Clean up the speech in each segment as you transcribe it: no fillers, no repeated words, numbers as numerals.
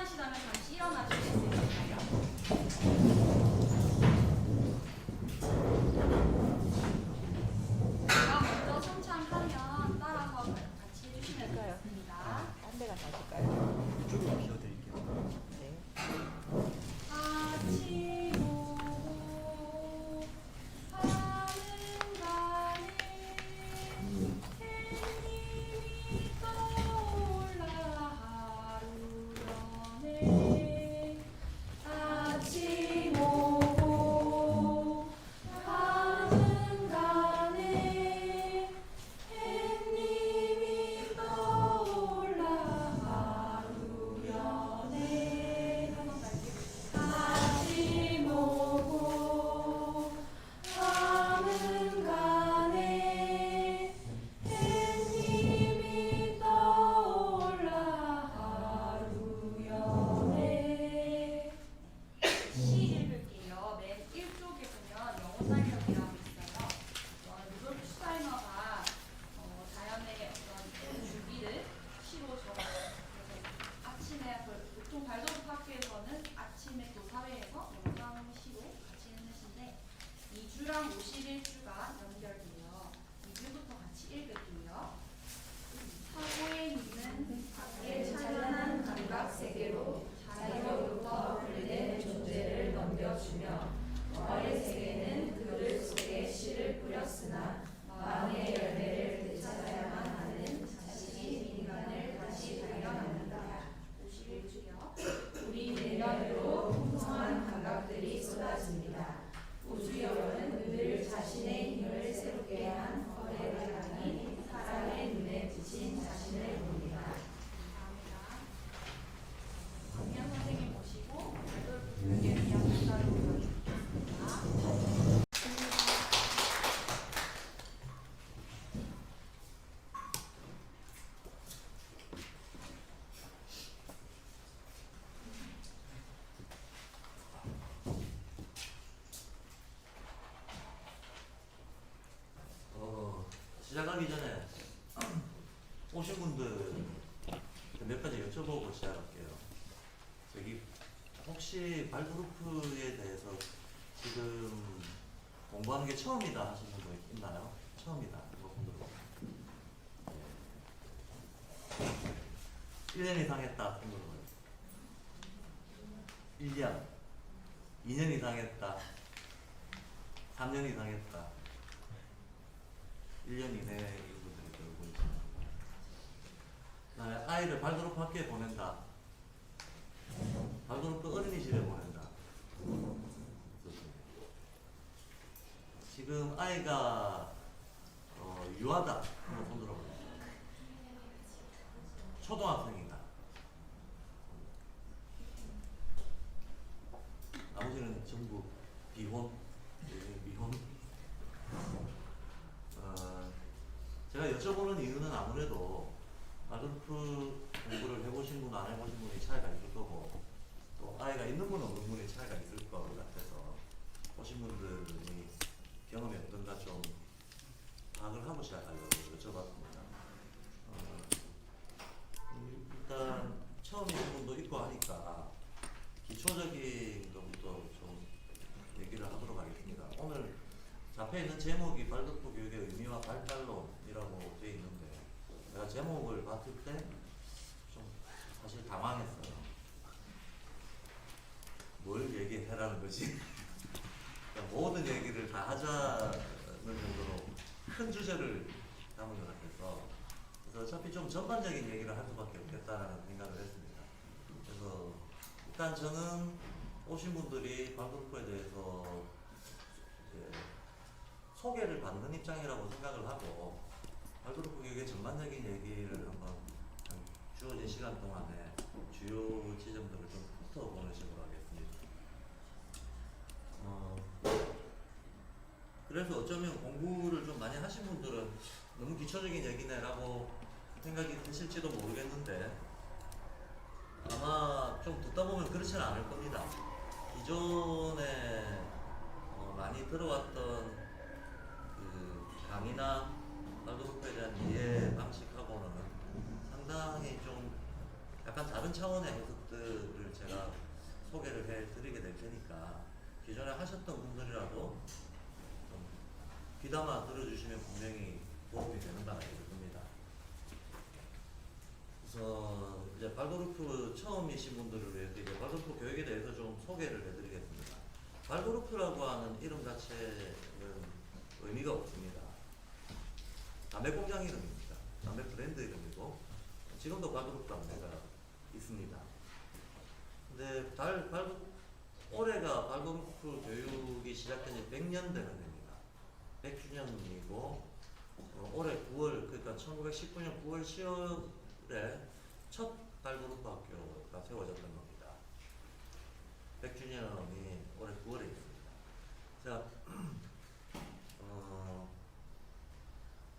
괜찮으시다면 잠시 일어나 주실 수 있을까요? 제가 먼저 선창하면 따라서 같이 해주시면 되겠습니다. 딴 데 가서 하실까요? 이쪽으로 비워드릴게요. 네. 아침 오고 하는 가네 햇님이 떠올라 하루 연에 아침 오고 하는 가네 햇님이 떠올라 하루 연에 한번 갈게요. 아침 오고 하는 가네 햇님이 떠올라 하루 연에 시 읽을게요. 맨 1쪽에 보면 영어 사이클이라고 있어요. 루돌프 슈타이너가 자연의 어떤 주기를 시로 적어요. 그래서 아침에 보통 발도르프 학교에서는 아침에 교사회에서 영상 시로 같이 읽는 시인데 2주랑 51주가 연결돼요. 2주부터 같이 읽을게요. 사고에 있는 밖의 찬란한 감각 세계로 자기로부터 분리된 존재를 넘겨주며 너의 세계는 그들 속에 씨를 뿌렸으나 마음의 열매를 되찾아야만 하는 자신이 인간을 다시 발견합니다. 51주요. 우리 내면으로 풍성한 감각들이 쏟아집니다. 우주여론은 늘 자신의 힘을 새롭게 한 허의 대상이 사람의 눈에 비친 자신을 봅니다. 감사합니다. 박미연 선생님 모시고 발돌프 교육에 대한 문자를 보여주겠습니다. 시작하기 전에 오신 분들 몇 가지 여쭤보고 시작할게요. 저기 혹시 발그루프에 대해서 지금 공부하는 게 처음이다 하시는 분 있나요? 처음이다 이거 분들. 1년 이상 했다 분들은 1년 2년 이상 했다 3년 이상 했다 1년 이내의 분들이 들고 있습니다. 아이를 발도르프 학교에 보낸다. 발도르프 어린이집에 보낸다. 지금 아이가 유아다. 한번 손 들어보세요. 초등학생이다. 나머지는 전부 비혼, 미혼. 제가 여쭤보는 이유는 아무래도 발도르프 공부를 해보신 분, 안 해보신 분이 차이가 있을 거고, 또 아이가 있는 분, 없는 분이 차이가 있을 것 같아서 오신 분들이 경험이 어떤가 좀 파악을 하고 시작하려고 여쭤봤습니다. 일단 처음인 분도 있고 하니까 기초적인 것부터 좀 얘기를 하도록 하겠습니다. 오늘 잡혀 있는 제목이 발도르프 교육의 의미와 발달론이라고 되어 있는데 제가 제목을 봤을 때 좀 사실 당황했어요. 뭘 얘기해라는 거지? 모든 얘기를 다 하자는 정도로 큰 주제를 담은 것 같아서 그래서 어차피 좀 전반적인 얘기를 할 수밖에 없겠다라는 생각을 했습니다. 그래서 일단 저는 오신 분들이 발도르프에 대해서 이제 소개를 받는 입장이라고 생각을 하고 발도르프 교육의 전반적인 얘기를 한번 주어진 시간 동안에 주요 지점들을 좀 훑어보는 식으로 하겠습니다. 그래서 어쩌면 공부를 좀 많이 하신 분들은 너무 기초적인 얘기네 라고 생각이 드실지도 모르겠는데 아마 좀 듣다 보면 그렇지는 않을 겁니다. 기존에 많이 들어왔던 그 강의나 발도르프에 대한 이해 방식하고는 상당히 좀 약간 다른 다른 차원의 해석들을 제가 소개를 해드리게 될 테니까 기존에 하셨던 분들이라도 좀 귀담아 들어주시면 분명히 도움이 되는 바가 있을 겁니다. 그래서 이제 발도르프 처음이신 분들을 위해서 이제 발도르프 교육에 대해서 좀 소개를 해드리겠습니다. 발도르프라고 하는 이름 자체는 의미가 없습니다. 담배 공장 이름입니다. 담배 브랜드 이름이고 지금도 발도르프 담배가 있습니다. 근데 올해가 발도르프 교육이 시작된 지 100년 되는 해입니다. 100주년이고 올해 9월 그러니까 1919년 9월 10월에 첫 발도르프 학교가 세워졌던 겁니다. 100주년이 올해 9월에 있습니다. 자,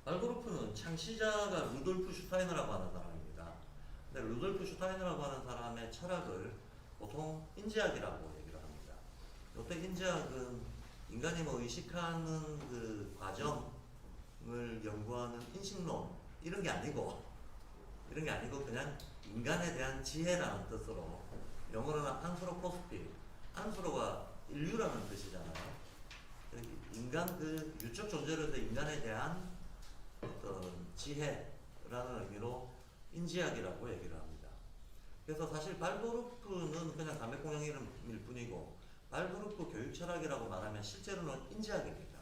발도르프는 창시자가 루돌프 슈타이너라고 하는 사람입니다. 근데 루돌프 슈타이너라고 하는 사람의 철학을 보통 인지학이라고 얘기를 합니다. 이때 인지학은 인간이 뭐 의식하는 그 과정을 연구하는 인식론 이런 게 아니고 그냥 인간에 대한 지혜라는 뜻으로 영어로는 안스로포스피, 안스로가 인류라는 뜻이잖아요. 인간 그 유적 존재로서 인간에 대한 어떤 지혜라는 의미로 인지학이라고 얘기를 합니다. 그래서 사실 발도르프는 그냥 담배꽁장 이름일 뿐이고 발도르프 교육 철학이라고 말하면 실제로는 인지학입니다.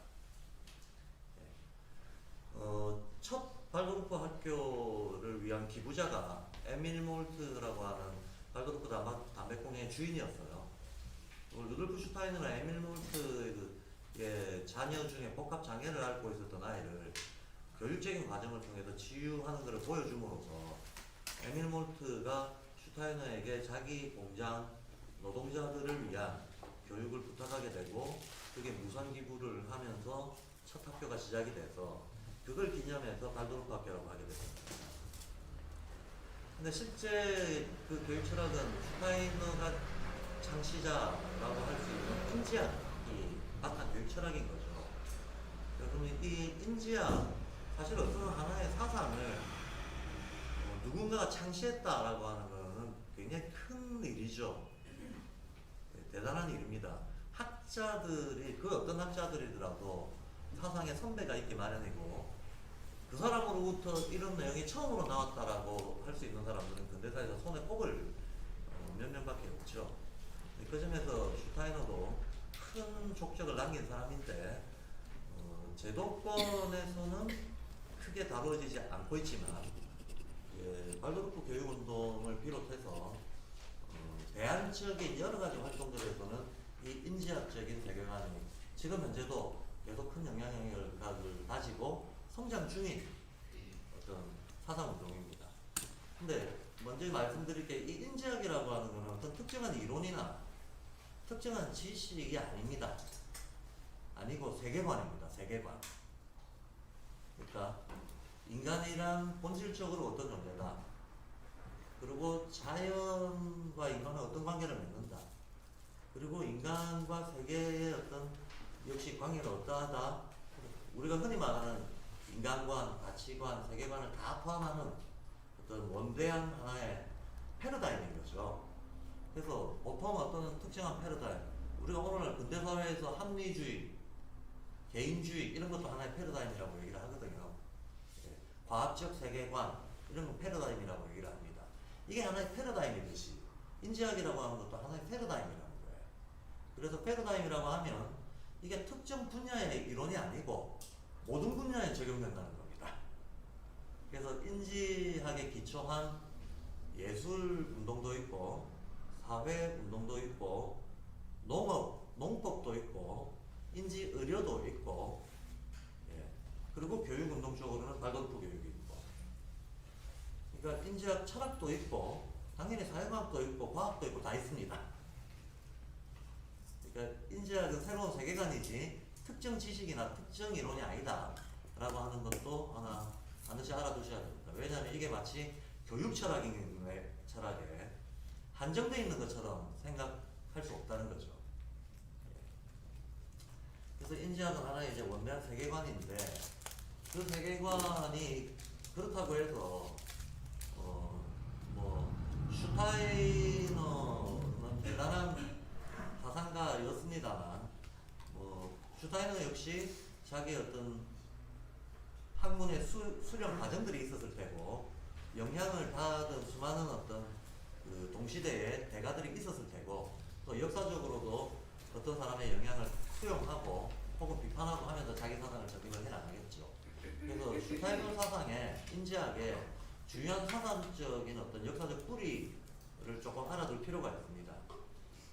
첫 발도르프 학교를 위한 기부자가 에밀 몰트라고 하는 발도르프 담배꽁장의 주인이었어요. 루돌프 슈타이너나 에밀 몰트의 자녀 중에 복합 장애를 앓고 있었던 아이를 교육적인 과정을 통해서 치유하는 것을 보여줌으로써 에밀 몰트가 슈타이너에게 자기 공장 노동자들을 위한 교육을 부탁하게 되고 그게 무상 기부를 하면서 첫 학교가 시작이 돼서 그걸 기념해서 발도르프 학교라고 하게 됐습니다. 근데 실제 그 교육 철학은 슈타이너가 창시자라고 할 수 있는 인지학이 바탕 교육 철학인 거죠. 그러면 이 인지학 사실 어떤 하나의 사상을 누군가가 창시했다라고 하는 것은 굉장히 큰 일이죠. 대단한 일입니다. 학자들이 그 어떤 학자들이더라도 사상의 선배가 있기 마련이고 그 사람으로부터 이런 내용이 처음으로 나왔다라고 할 수 있는 사람들은 근대사에서 손에 꼽을 몇 명밖에 없죠. 그 점에서 슈타이너도 큰 족적을 남긴 사람인데 제도권에서는 크게 다루어지지 않고 있지만 발도르프 교육운동을 비롯해서 대안적인 여러 가지 활동들에서는 이 인지학적인 세계관이 지금 현재도 계속 큰 영향력을 가지고 성장 중인 어떤 사상운동입니다. 근데 먼저 말씀드릴 게 이 인지학이라고 하는 것은 어떤 특정한 이론이나 특정한 지식이 아닙니다. 아니고 세계관입니다. 세계관. 그러니까 인간이란 본질적으로 어떤 존재다. 그리고 자연과 인간은 어떤 관계를 맺는다. 그리고 인간과 세계의 어떤 역시 관계가 어떠하다. 우리가 흔히 말하는 인간관, 가치관, 세계관을 다 포함하는 어떤 원대한 하나의 패러다임인 거죠. 그래서 보통 어떤 특정한 패러다임, 우리가 오늘날 근대사회에서 합리주의, 개인주의 이런 것도 하나의 패러다임이라고 얘기를 하거든요. 과학적 세계관 이런 건 패러다임이라고 얘기를 합니다. 이게 하나의 패러다임이듯이 인지학이라고 하는 것도 하나의 패러다임이라는 거예요. 그래서 패러다임이라고 하면 이게 특정 분야의 이론이 아니고 모든 분야에 적용된다는 겁니다. 그래서 인지학에 기초한 예술 운동도 있고 사회 운동도 있고 농업, 농법도 있고 인지 의료도 있고 그리고 교육 운동 쪽으로는 발도르프 교육이 있고 그러니까 인지학 철학도 있고 당연히 사회과학도 있고 과학도 있고 다 있습니다. 그러니까 인지학은 새로운 세계관이지 특정 지식이나 특정 이론이 아니다 라고 하는 것도 하나 반드시 알아두셔야 됩니다. 왜냐하면 이게 마치 교육 철학에 한정되어 있는 것처럼 생각할 수 없다는 거죠. 그래서 인지학은 하나의 이제 원대한 세계관인데 그 세계관이 그렇다고 해서 뭐 슈타이너는 대단한 사상가였습니다만, 슈타이너 역시 자기 어떤 학문의 수련 과정들이 있었을 테고, 영향을 받은 수많은 어떤 그 동시대의 대가들이 있었을 테고, 또 역사적으로도 어떤 사람의 영향을 수용하고 혹은 비판하고 하면서 자기 사상을 적용을 해나가겠죠. 그래서 슈타이너 사상의 인지학의 중요한 사상적인 어떤 역사적 뿌리를 조금 알아둘 필요가 있습니다.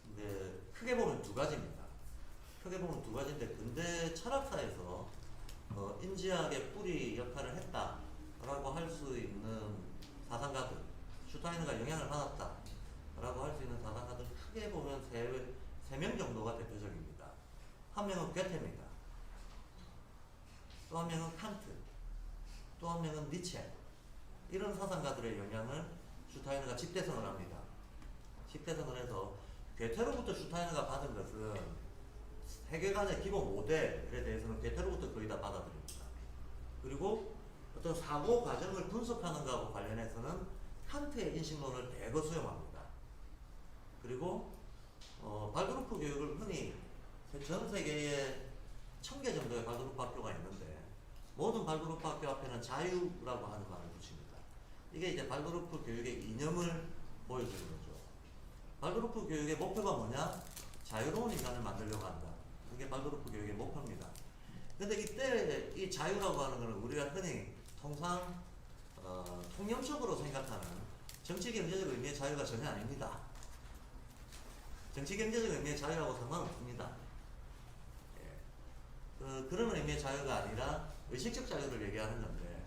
근데 크게 보면 두 가지입니다. 크게 보면 두 가지인데, 근대 철학사에서 인지학의 뿌리 역할을 했다라고 할 수 있는 사상가들, 슈타이너가 영향을 받았다라고 할 수 있는 사상가들 크게 보면 세 명 정도가 대표적입니다. 한 명은 괴테입니다. 또 한 명은 칸트, 또 한 명은 니체. 이런 사상가들의 영향을 슈타이너가 집대성을 합니다. 집대성을 해서 괴테로부터 슈타이너가 받은 것은 세계관의 기본 모델에 대해서는 괴테로부터 거의 다 받아들입니다. 그리고 어떤 사고 과정을 분석하는 것하고 관련해서는 칸트의 인식론을 대거 수용합니다. 그리고 발드루프 교육을 흔히 전 세계에 1000개 정도의 발드루프 학교가 있는데, 모든 발드루프 학교 앞에는 자유라고 하는 말을 붙입니다. 이게 이제 발드루프 교육의 이념을 보여주는 거죠. 발드루프 교육의 목표가 뭐냐? 자유로운 인간을 만들려고 한다. 그게 발드루프 교육의 목표입니다. 근데 이때 이 자유라고 하는 것은 우리가 흔히 통상 통념적으로 생각하는 정치 경제적 의미의 자유가 전혀 아닙니다. 정치 경제적 의미의 자유하고 상관없습니다. 그런 의미의 자유가 아니라 의식적 자유를 얘기하는 건데,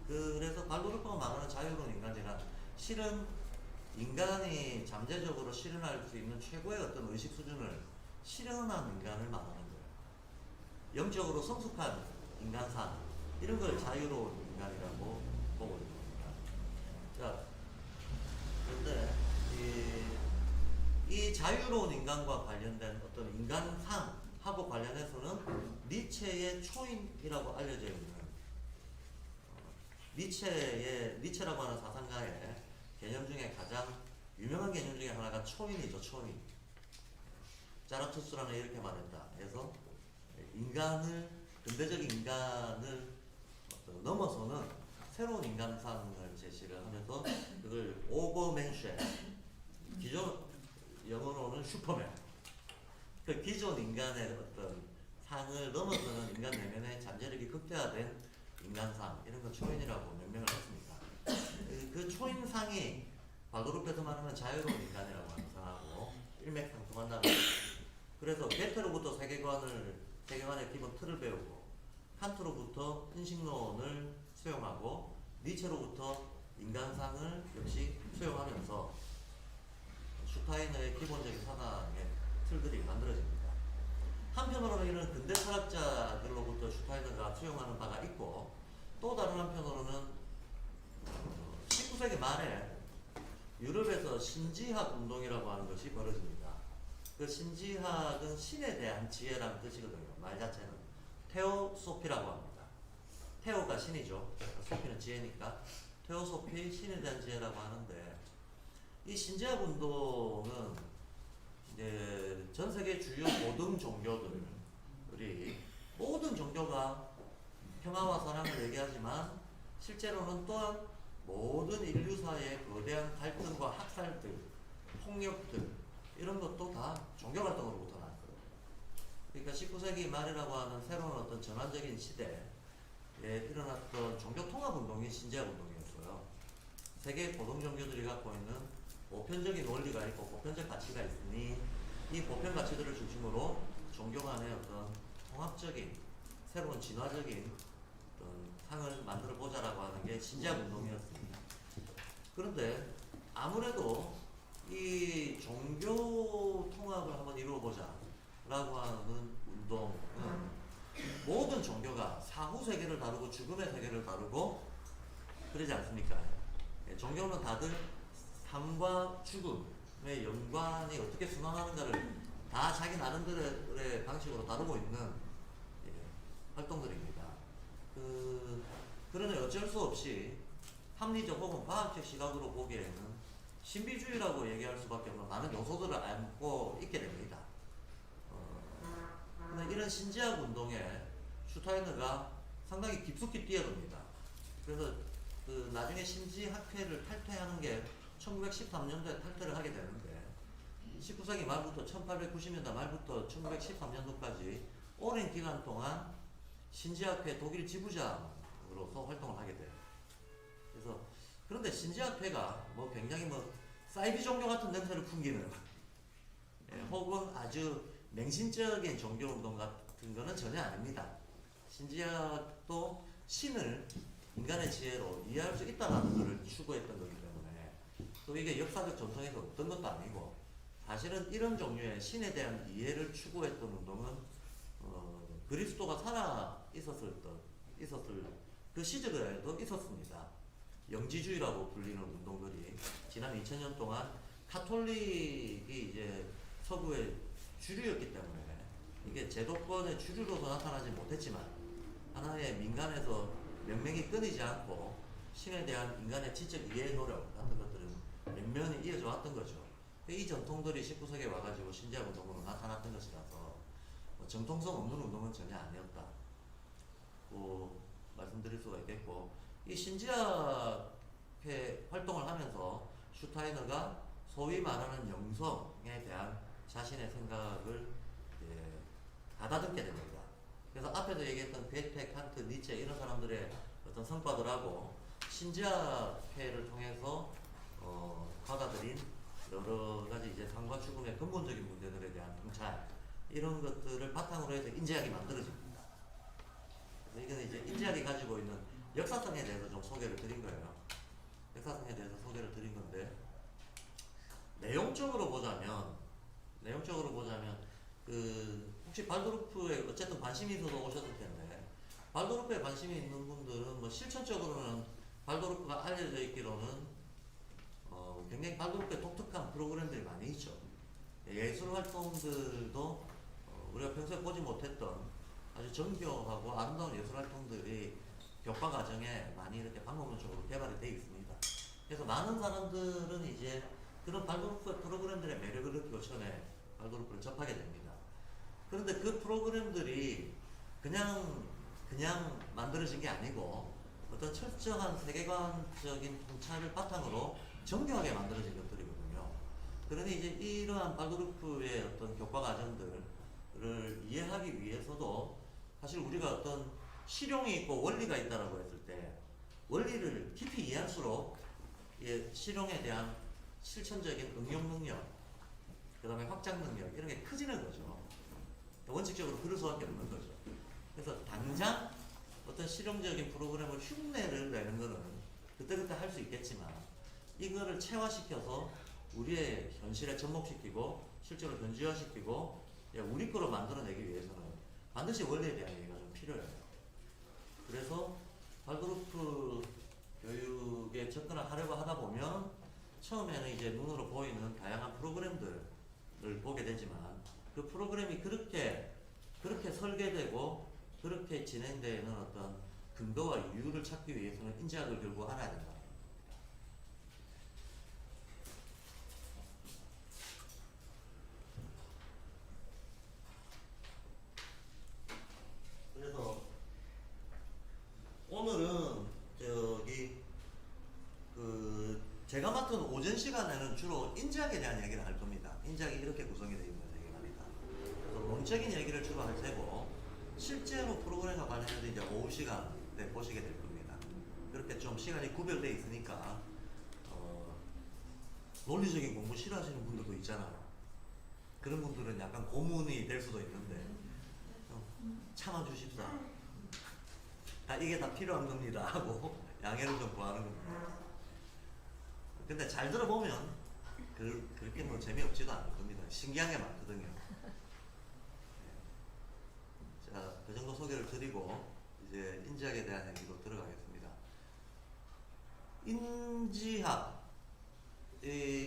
그래서 발드루프가 말하는 자유로운 인간이란 실은 인간이 잠재적으로 실현할 수 있는 최고의 어떤 의식 수준을 실현한 인간을 말하는 거예요. 영적으로 성숙한 인간상, 이런 걸 자유로운 인간이라고 보고 있습니다. 자, 그런데 이 자유로운 인간과 관련된 어떤 인간상하고 관련해서는 니체의 초인이라고 알려져 있는 니체라고 하는 사상가의 개념 중에 가장 유명한 개념 중에 하나가 초인이죠. 초인. 자라투스라는 이렇게 말했다. 그래서 근대적인 인간을 넘어서는 새로운 인간상을 제시를 하면서 그걸 오버맨쉐, 기존 영어로는 슈퍼맨, 그 기존 인간의 어떤 상을 넘어서는 인간 내면의 잠재력이 극대화된 인간상, 이런 걸 초인이라고 명명을 했습니다. 그 초인상이 발드루프에서 말하는 자유로운 인간이라고 하는 상하고 일맥상통한다는 거죠. 그래서 괴테로부터 세계관의 기본 틀을 배우고, 칸트로부터 인식론을 수용하고, 니체로부터 인간상을 역시 수용하면서 슈타이너의 기본적인 사상의 틀들이 만들어집니다. 한편으로는 이런 근대 철학자들로부터 슈타이너가 수용하는 바가 있고, 또 다른 한편으로는 19세기 말에 유럽에서 신지학 운동이라고 하는 것이 벌어집니다. 그 신지학은 신에 대한 지혜라는 뜻이거든요. 말 자체는 테오소피라고 합니다. 테오가 신이죠. 소피는 지혜니까 테오소피, 신에 대한 지혜라고 하는데, 이 신지학 운동은 이제 전 세계 주요 모든 종교들이, 모든 종교가 평화와 사랑을 얘기하지만 실제로는 또한 모든 인류사의 거대한 갈등과 학살들, 폭력들, 이런 것도 다 종교 활동으로부터 났어요. 그러니까 19세기 말이라고 하는 새로운 어떤 전환적인 시대에 일어났던 종교 통합 운동이 신지학 운동이었어요. 세계 고등 종교들이 갖고 있는 보편적인 원리가 있고 보편적 가치가 있으니, 이 보편 가치들을 중심으로 종교 간의 어떤 통합적인 새로운 진화적인 어떤 상을 만들어 보자라고 하는 게 신지학 운동이었습니다. 그런데 아무래도 이 종교 통합을 한번 이루어 보자라고 하는 운동은 모든 종교가 사후 세계를 다루고 죽음의 세계를 다루고 그러지 않습니까? 종교는 다들 삶과 죽음의 연관이 어떻게 순환하는가를 다 자기 나름대로의 방식으로 다루고 있는 활동들입니다. 그러나 어쩔 수 없이 합리적 혹은 과학적 시각으로 보기에는 신비주의라고 얘기할 수밖에 없는 많은 요소들을 안고 있게 됩니다. 근데 이런 신지학 운동에 슈타이너가 상당히 깊숙이 뛰어듭니다. 그래서 그 나중에 신지학회를 탈퇴하는 게 1913년도에 탈퇴를 하게 되는데 19세기 말부터 1890년대 말부터 1913년도까지 오랜 기간 동안 신지학회 독일 지부장으로서 활동을 하게 돼요. 그래서 그런데 신지학회가 뭐 굉장히 뭐 사이비 종교 같은 냄새를 풍기는 혹은 아주 맹신적인 종교 운동 같은 거는 전혀 아닙니다. 신지학도 신을 인간의 지혜로 이해할 수 있다는 것을 추구했던 거기 때문에 또 이게 역사적 전통에서 어떤 것도 아니고 사실은 이런 종류의 신에 대한 이해를 추구했던 운동은 그리스도가 살아 있었을 그 시절에도 있었습니다. 영지주의라고 불리는 운동들이 지난 2000년 동안 카톨릭이 이제 서구의 주류였기 때문에 이게 제도권의 주류로서 나타나지 못했지만 하나의 민간에서 명맥이 끊이지 않고 신에 대한 인간의 지적 이해 노력 같은 것들은 면면이 이어져 왔던 거죠. 이 전통들이 19세기에 와가지고 신지학 운동으로 나타났던 것이라서 정통성 없는 운동은 전혀 아니었다고 말씀드릴 수가 있겠고, 이 신지학회 활동을 하면서 슈타이너가 소위 말하는 영성에 대한 자신의 생각을 가다듬게 됩니다. 그래서 앞에서 얘기했던 괴테, 칸트, 니체 이런 사람들의 어떤 성과들하고 신지학회를 통해서 받아들인 여러 가지 이제 삶과 죽음의 근본적인 문제들에 대한 통찰 이런 것들을 바탕으로 해서 인지학이 만들어집니다. 그래서 이거는 이제 인지학이 가지고 있는 역사성에 대해서 좀 소개를 드린 거예요. 역사성에 대해서 소개를 드린 건데 내용적으로 보자면 그 혹시 발도르프에 어쨌든 관심이 있어서 오셨을 텐데 발도르프에 관심이 있는 분들은 뭐 실천적으로는 발도르프가 알려져 있기로는 굉장히 발도르프에 독특한 프로그램들이 많이 있죠. 예술 활동들도 우리가 평소에 보지 못했던 아주 정교하고 아름다운 예술 활동들이 교과 과정에 많이 이렇게 방법론적으로 개발이 되어 있습니다. 그래서 많은 사람들은 이제 그런 발도르프 프로그램들의 매력을 느끼고 처음에 발도르프를 접하게 됩니다. 그런데 그 프로그램들이 그냥 만들어진 게 아니고 어떤 철저한 세계관적인 통찰을 바탕으로 정교하게 만들어진 것들이거든요. 그러니 이제 이러한 발도르프의 어떤 교과 과정들을 이해하기 위해서도 사실 우리가 어떤 실용이 있고 원리가 있다라고 했을 때 원리를 깊이 이해할수록 실용에 대한 실천적인 응용 능력, 그 다음에 확장 능력 이런 게 커지는 거죠. 원칙적으로 그럴 수밖에 없는 거죠. 그래서 당장 어떤 실용적인 프로그램을 흉내를 내는 거는 그때그때 할 수 있겠지만 이거를 체화시켜서 우리의 현실에 접목시키고 실제로 현지화시키고 우리 거로 만들어내기 위해서는 반드시 원리에 대한 얘기가 좀 필요해요. 그래서 발도르프 교육에 접근을 하려고 하다 보면 처음에는 이제 눈으로 보이는 다양한 프로그램들을 보게 되지만 그 프로그램이 그렇게 설계되고 그렇게 진행되는 어떤 근거와 이유를 찾기 위해서는 인지학을 결국 알아야 된다. 그래서 오늘은 제가 맡은 오전 시간에는 주로 인지학에 대한 얘기를 할 겁니다. 인지학이 이렇게 구성이 되어 있는 얘기입니다. 그래서 논적인 얘기를 주로 할 테고 실제로 프로그램과 관련해서 이제 오후 시간에 보시게 될 겁니다. 그렇게 좀 시간이 구별되어 있으니까 논리적인 공부 싫어하시는 분들도 있잖아요. 그런 분들은 약간 고문이 될 수도 있는데 참아주십사. 이게 다 필요한 겁니다 하고 양해를 좀 구하는 겁니다. 근데 잘 들어보면 그렇게 뭐 재미없지도 않을 겁니다. 신기한 게 많거든요. 자, 그 정도 소개를 드리고 이제 인지학에 대한 얘기로 들어가겠습니다.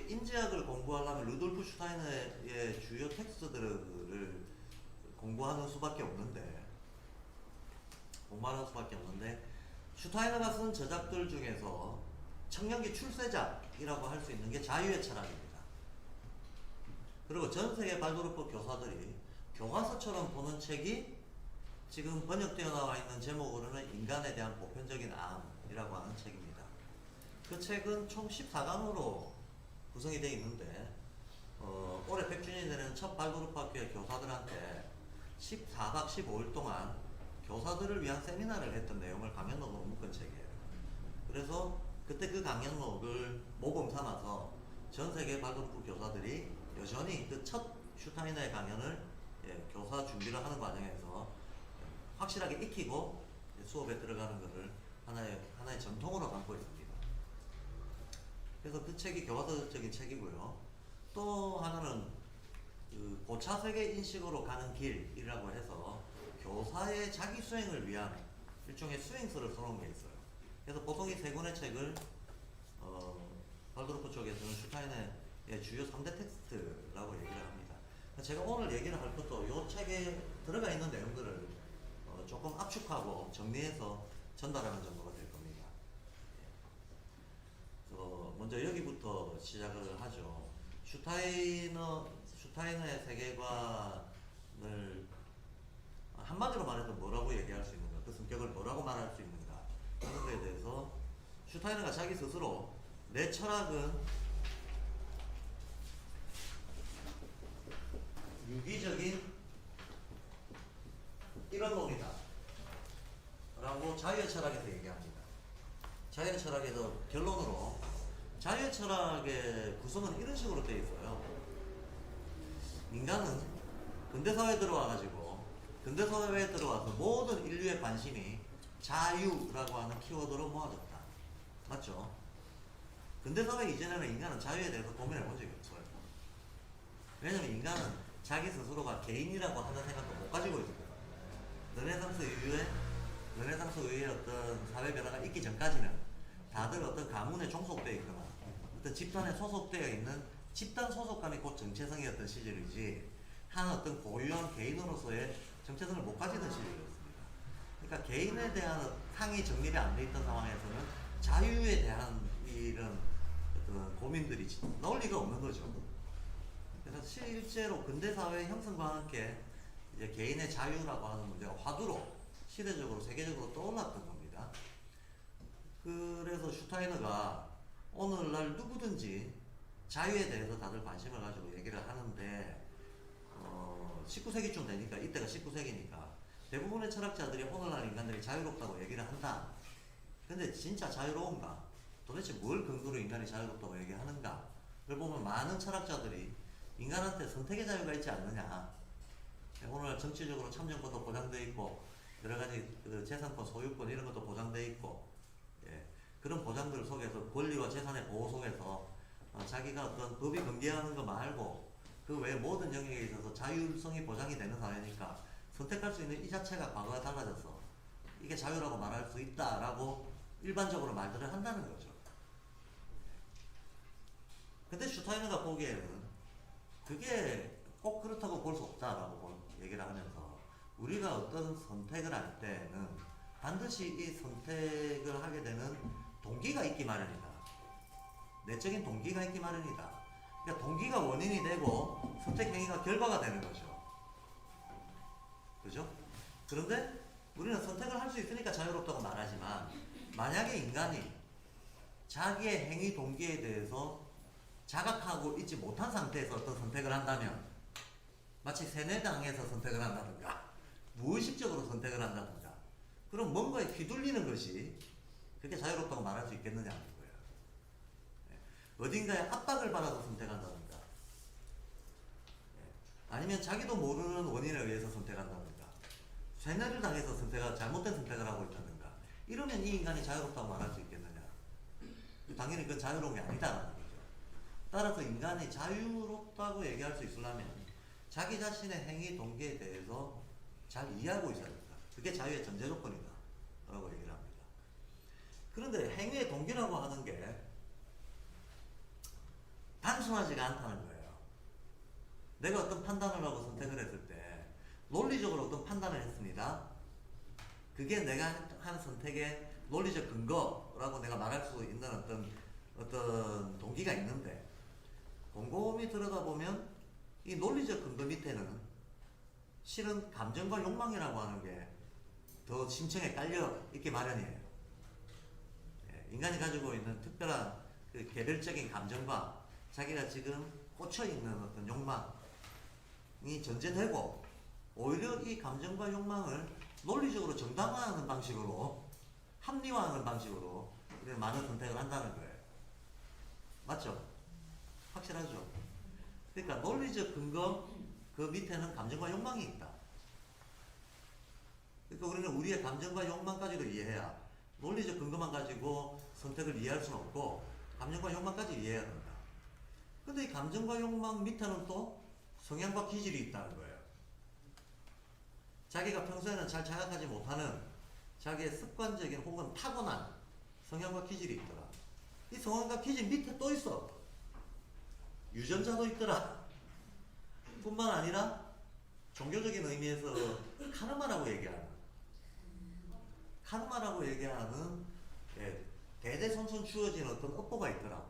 인지학을 공부하려면 루돌프 슈타이너의 주요 텍스트들을 공부하는 수밖에 없는데 슈타이너가 쓴 저작들 중에서 청년기 출세작 철학이라고 할 수 있는 게 자유의 철학입니다. 그리고 전 세계 발도르법 교사들이 교과서처럼 보는 책이 지금 번역되어 나와 있는 제목으로는 인간에 대한 보편적인 암이라고 하는 책입니다. 그 책은 총 14강으로 구성이 되어 있는데 올해 100주년이 되는 첫 발도르프학교의 교사들한테 14박 15일 동안 교사들을 위한 세미나를 했던 내용을 강연록으로 묶은 책이에요. 그래서 그때 그 강연록을 모범 삼아서 전 세계 발도르프 교사들이 여전히 그 첫 슈타이너의 강연을 교사 준비를 하는 과정에서 확실하게 익히고 수업에 들어가는 것을 하나의 전통으로 담고 있습니다. 그래서 그 책이 교과서적인 책이고요. 또 하나는 그 고차 세계 인식으로 가는 길이라고 해서 교사의 자기 수행을 위한 일종의 수행서를 써놓은 게 있어요. 그래서 보통 이 세 권의 책을 발도르프 쪽에서는 슈타이너의 주요 3대 텍스트라고 얘기를 합니다. 제가 오늘 얘기를 할 것도 이 책에 들어가 있는 내용들을 조금 압축하고 정리해서 전달하는 정도가 될 겁니다. 먼저 여기부터 시작을 하죠. 슈타이너의 세계관을 한마디로 말해서 뭐라고 얘기할 수 있는가, 그 성격을 뭐라고 말할 수 있는가 하는 것에 대해서 슈타이너가 자기 스스로 내 철학은 유기적인 이런론이다 라고 자유의 철학에서 얘기합니다. 자유의 철학에서 결론으로 자유의 철학의 구성은 이런 식으로 되어 있어요. 인간은 근대사회에 들어와서 모든 인류의 관심이 자유라고 하는 키워드로 모아졌다. 맞죠? 근대사회 이전에는 인간은 자유에 대해서 고민해 본 적이 없어요. 왜냐면 인간은 자기 스스로가 개인이라고 하는 생각도 못 가지고 있었거든요. 르네상스 이후에 어떤 사회 변화가 있기 전까지는 다들 어떤 가문에 종속되어 있거나 어떤 집단에 소속되어 있는 집단 소속감이 곧 정체성이었던 시절이지 한 어떤 고유한 개인으로서의 정체성을 못 가지던 시절이었습니다. 그러니까 개인에 대한 상이 정립이 안 돼 있던 상황에서는 자유에 대한 이런 어떤 고민들이 나올 리가 없는 거죠. 그래서 실제로 근대사회 형성과 함께 이제 개인의 자유라고 하는 문제가 화두로 시대적으로 세계적으로 떠올랐던 겁니다. 그래서 슈타이너가 오늘날 누구든지 자유에 대해서 다들 관심을 가지고 얘기를 하는데 19세기쯤 되니까, 이때가 19세기니까 대부분의 철학자들이 오늘날 인간들이 자유롭다고 얘기를 한다. 근데 진짜 자유로운가? 도대체 뭘 근거로 인간이 자유롭다고 얘기하는가? 를 보면 많은 철학자들이 인간한테 선택의 자유가 있지 않느냐. 오늘날 정치적으로 참정권도 보장되어 있고 여러가지 그 재산권, 소유권 이런 것도 보장되어 있고, 그런 보장들 속에서 권리와 재산의 보호 속에서 자기가 어떤 법이 금기하는 거 말고 그 외 모든 영역에 있어서 자율성이 보장이 되는 사회니까 선택할 수 있는 이 자체가 과거와 달라져서 이게 자유라고 말할 수 있다라고 일반적으로 말들을 한다는 거죠. 근데 슈타이너가 보기에는 그게 꼭 그렇다고 볼 수 없다라고 얘기를 하면서 우리가 어떤 선택을 할 때는 반드시 이 선택을 하게 되는 동기가 있기 마련이다. 내적인 동기가 있기 마련이다. 그러니까 동기가 원인이 되고 선택 행위가 결과가 되는 거죠. 그죠? 그런데 우리는 선택을 할 수 있으니까 자유롭다고 말하지만 만약에 인간이 자기의 행위 동기에 대해서 자각하고 있지 못한 상태에서 어떤 선택을 한다면 마치 세뇌당해서 선택을 한다든가 무의식적으로 선택을 한다든가 그럼 뭔가에 휘둘리는 것이 그렇게 자유롭다고 말할 수 있겠느냐 하는 거예요. 어딘가에 압박을 받아서 선택한다든가 아니면 자기도 모르는 원인에 의해서 선택한다든가 세뇌를 당해서 잘못된 선택을 하고 있다든가 이러면 이 인간이 자유롭다고 말할 수 있겠느냐. 당연히 그건 자유로운 게 아니다라는 거죠. 따라서 인간이 자유롭다고 얘기할 수 있으려면 자기 자신의 행위 동기에 대해서 잘 이해하고 있어야 된다. 그게 자유의 전제 조건이다 라고 얘기를 합니다. 그런데 행위의 동기라고 하는 게 단순하지가 않다는 거예요. 내가 어떤 판단을 하고 선택을 했을 때 논리적으로 어떤 판단을 했습니다. 그게 내가 한 선택의 논리적 근거라고 내가 말할 수 있는 어떤 어떤 동기가 있는데 곰곰이 들여다보면 이 논리적 근거 밑에는 실은 감정과 욕망이라고 하는 게 더 심층에 깔려 있기 마련이에요. 예, 인간이 가지고 있는 특별한 그 개별적인 감정과 자기가 지금 꽂혀 있는 어떤 욕망이 전제되고 오히려 이 감정과 욕망을 논리적으로 정당화하는 방식으로 합리화하는 방식으로 우리는 많은 선택을 한다는 거예요. 맞죠? 확실하죠? 그러니까 논리적 근거 그 밑에는 감정과 욕망이 있다. 그러니까 우리는 우리의 감정과 욕망까지도 이해해야 논리적 근거만 가지고 선택을 이해할 수는 없고 감정과 욕망까지 이해해야 된다. 근데 이 감정과 욕망 밑에는 또 성향과 기질이 있다는 거예요. 자기가 평소에는 잘 자각하지 못하는 자기의 습관적인 혹은 타고난 성향과 기질이 있더라. 이 성향과 기질 밑에 또 있어. 유전자도 있더라. 뿐만 아니라 종교적인 의미에서 카르마라고 얘기하는 예, 대대손손 주어진 어떤 업보가 있더라.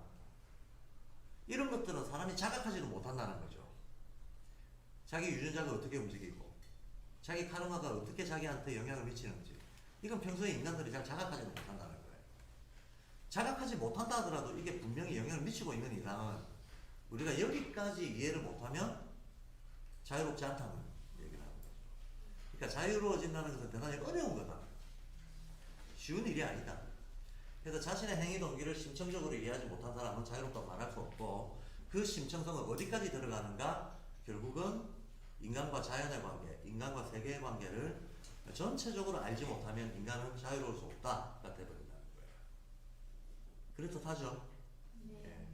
이런 것들은 사람이 자각하지도 못한다는 거죠. 자기 유전자가 어떻게 움직이고 자기 카르마가 어떻게 자기한테 영향을 미치는지 이건 평소에 인간들이 잘 자각하지 못한다는 거예요. 자각하지 못한다 하더라도 이게 분명히 영향을 미치고 있는 이상은 우리가 여기까지 이해를 못하면 자유롭지 않다는 얘기를 하는 거죠. 그러니까 자유로워진다는 것은 대단히 어려운 거다. 쉬운 일이 아니다. 그래서 자신의 행위 동기를 심층적으로 이해하지 못한 사람은 자유롭다고 말할 수 없고 그 심층성은 어디까지 들어가는가? 결국은 인간과 자연의 관계, 인간과 세계의 관계를 전체적으로 알지 못하면 인간은 자유로울 수 없다가 되어버린다는 거예요. 그렇듯하죠? 네. 예.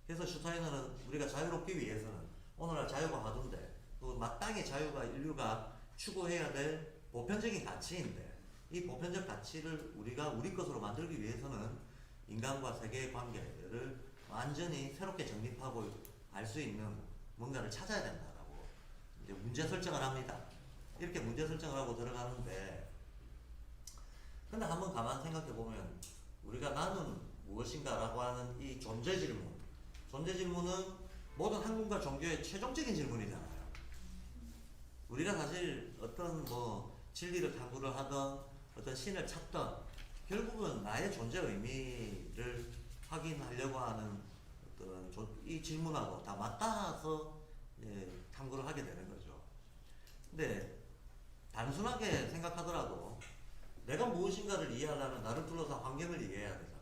그래서 슈타이너는 우리가 자유롭기 위해서는 오늘날 자유가 하던데 또 마땅히 자유가 인류가 추구해야 될 보편적인 가치인데 이 보편적 가치를 우리가 우리 것으로 만들기 위해서는 인간과 세계의 관계를 완전히 새롭게 정립하고 알 수 있는 뭔가를 찾아야 된다라고 이제 문제 설정을 합니다. 이렇게 문제 설정을 하고 들어가는데 근데 한번 가만 생각해 보면 우리가 나는 무엇인가라고 하는 이 존재 질문은 모든 학문과 종교의 최종적인 질문이잖아요. 우리가 사실 어떤 뭐 진리를 탐구를 하던 어떤 신을 찾던 결국은 나의 존재 의미를 확인하려고 하는 어떤 이 질문하고 다 맞닿아서 탐구를 하게 되는 거죠. 근데 단순하게 생각하더라도 내가 무엇인가를 이해하려면 나를 둘러싼 환경을 이해해야 되잖아.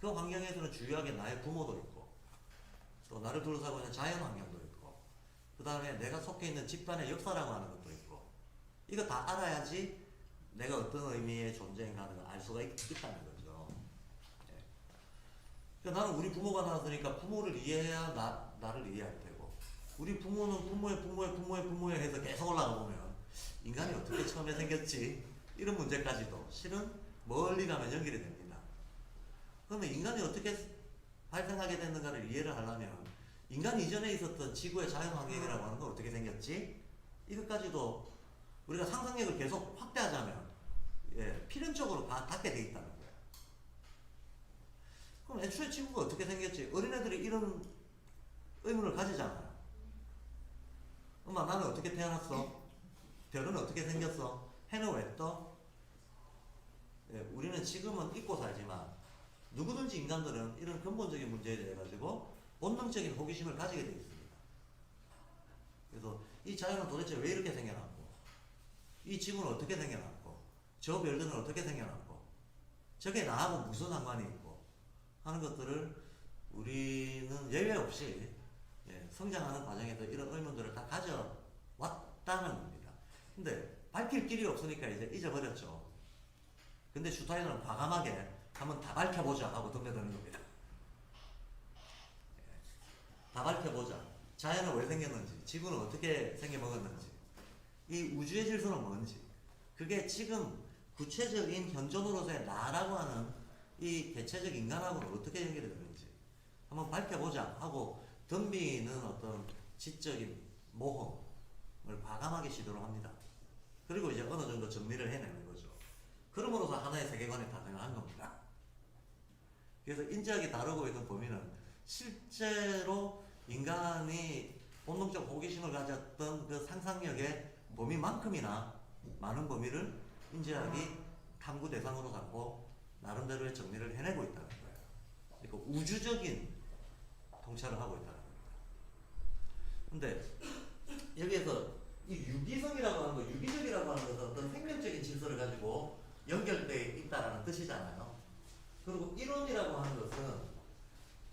그 환경에서는 주요하게 나의 부모도 있고 또 나를 둘러싸고 있는 자연 환경도 있고 그 다음에 내가 속해 있는 집단의 역사라고 하는 것도 있고 이거 다 알아야지 내가 어떤 의미의 존재인가 하는 걸 알 수가 있다는 거죠. 네. 그러니까 나는 우리 부모가 나왔으니까 부모를 이해해야 나를 이해할 테고 우리 부모는 부모의 해서 계속 올라가 보면 인간이 어떻게 처음에 생겼지 이런 문제까지도 실은 멀리 가면 연결이 됩니다. 그러면 인간이 어떻게 발생하게 됐는가를 이해를 하려면 인간 이전에 있었던 지구의 자연환경이라고 하는 건 어떻게 생겼지? 이것까지도 우리가 상상력을 계속 확대하자면 필연적으로 다 닿게 돼 있다는 거예요. 그럼 애초에 지구가 어떻게 생겼지? 어린애들이 이런 의문을 가지잖아요. 엄마 나는 어떻게 태어났어? 별은 어떻게 생겼어? 해는 왜 떠? 우리는 지금은 잊고 살지만 누구든지 인간들은 이런 근본적인 문제에 대해 가지고 본능적인 호기심을 가지게 되어 있습니다. 그래서 이 자연은 도대체 왜 이렇게 생겨났고 이 지구는 어떻게 생겨났고 저 별들은 어떻게 생겨났고 저게 나하고 무슨 상관이 있고 하는 것들을 우리는 예외 없이 성장하는 과정에서 이런 의문들을 다 가져왔다는 겁니다. 근데 밝힐 길이 없으니까 이제 잊어버렸죠. 근데 슈타이너는 과감하게 한번 다 밝혀보자 하고 덤벼드는 겁니다. 다 밝혀보자. 자연은 왜 생겼는지, 지구는 어떻게 생겨먹었는지, 이 우주의 질서는 뭔지, 그게 지금 구체적인 현존으로서의 나라고 하는 이 개체적 인간하고는 어떻게 연결이 되는지 한번 밝혀보자 하고 덤비는 어떤 지적인 모험을 과감하게 시도를 합니다. 그리고 이제 어느 정도 정리를 해내는 거죠. 그럼으로써 하나의 세계관이 탄생을 한 겁니다. 그래서 인지학이 다루고 있는 범위는 실제로 인간이 본능적 호기심을 가졌던 그 상상력의 범위만큼이나 많은 범위를 인지학이 탐구 대상으로 삼고 나름대로의 정리를 해내고 있다는 거예요. 그러니까 우주적인 통찰을 하고 있다는 겁니다. 근데 여기에서 이 유기성이라고 하는 거, 유기적이라고 하는 것은 어떤 생명적인 질서를 가지고 연결되어 있다라는 뜻이잖아요. 그리고 이론이라고 하는 것은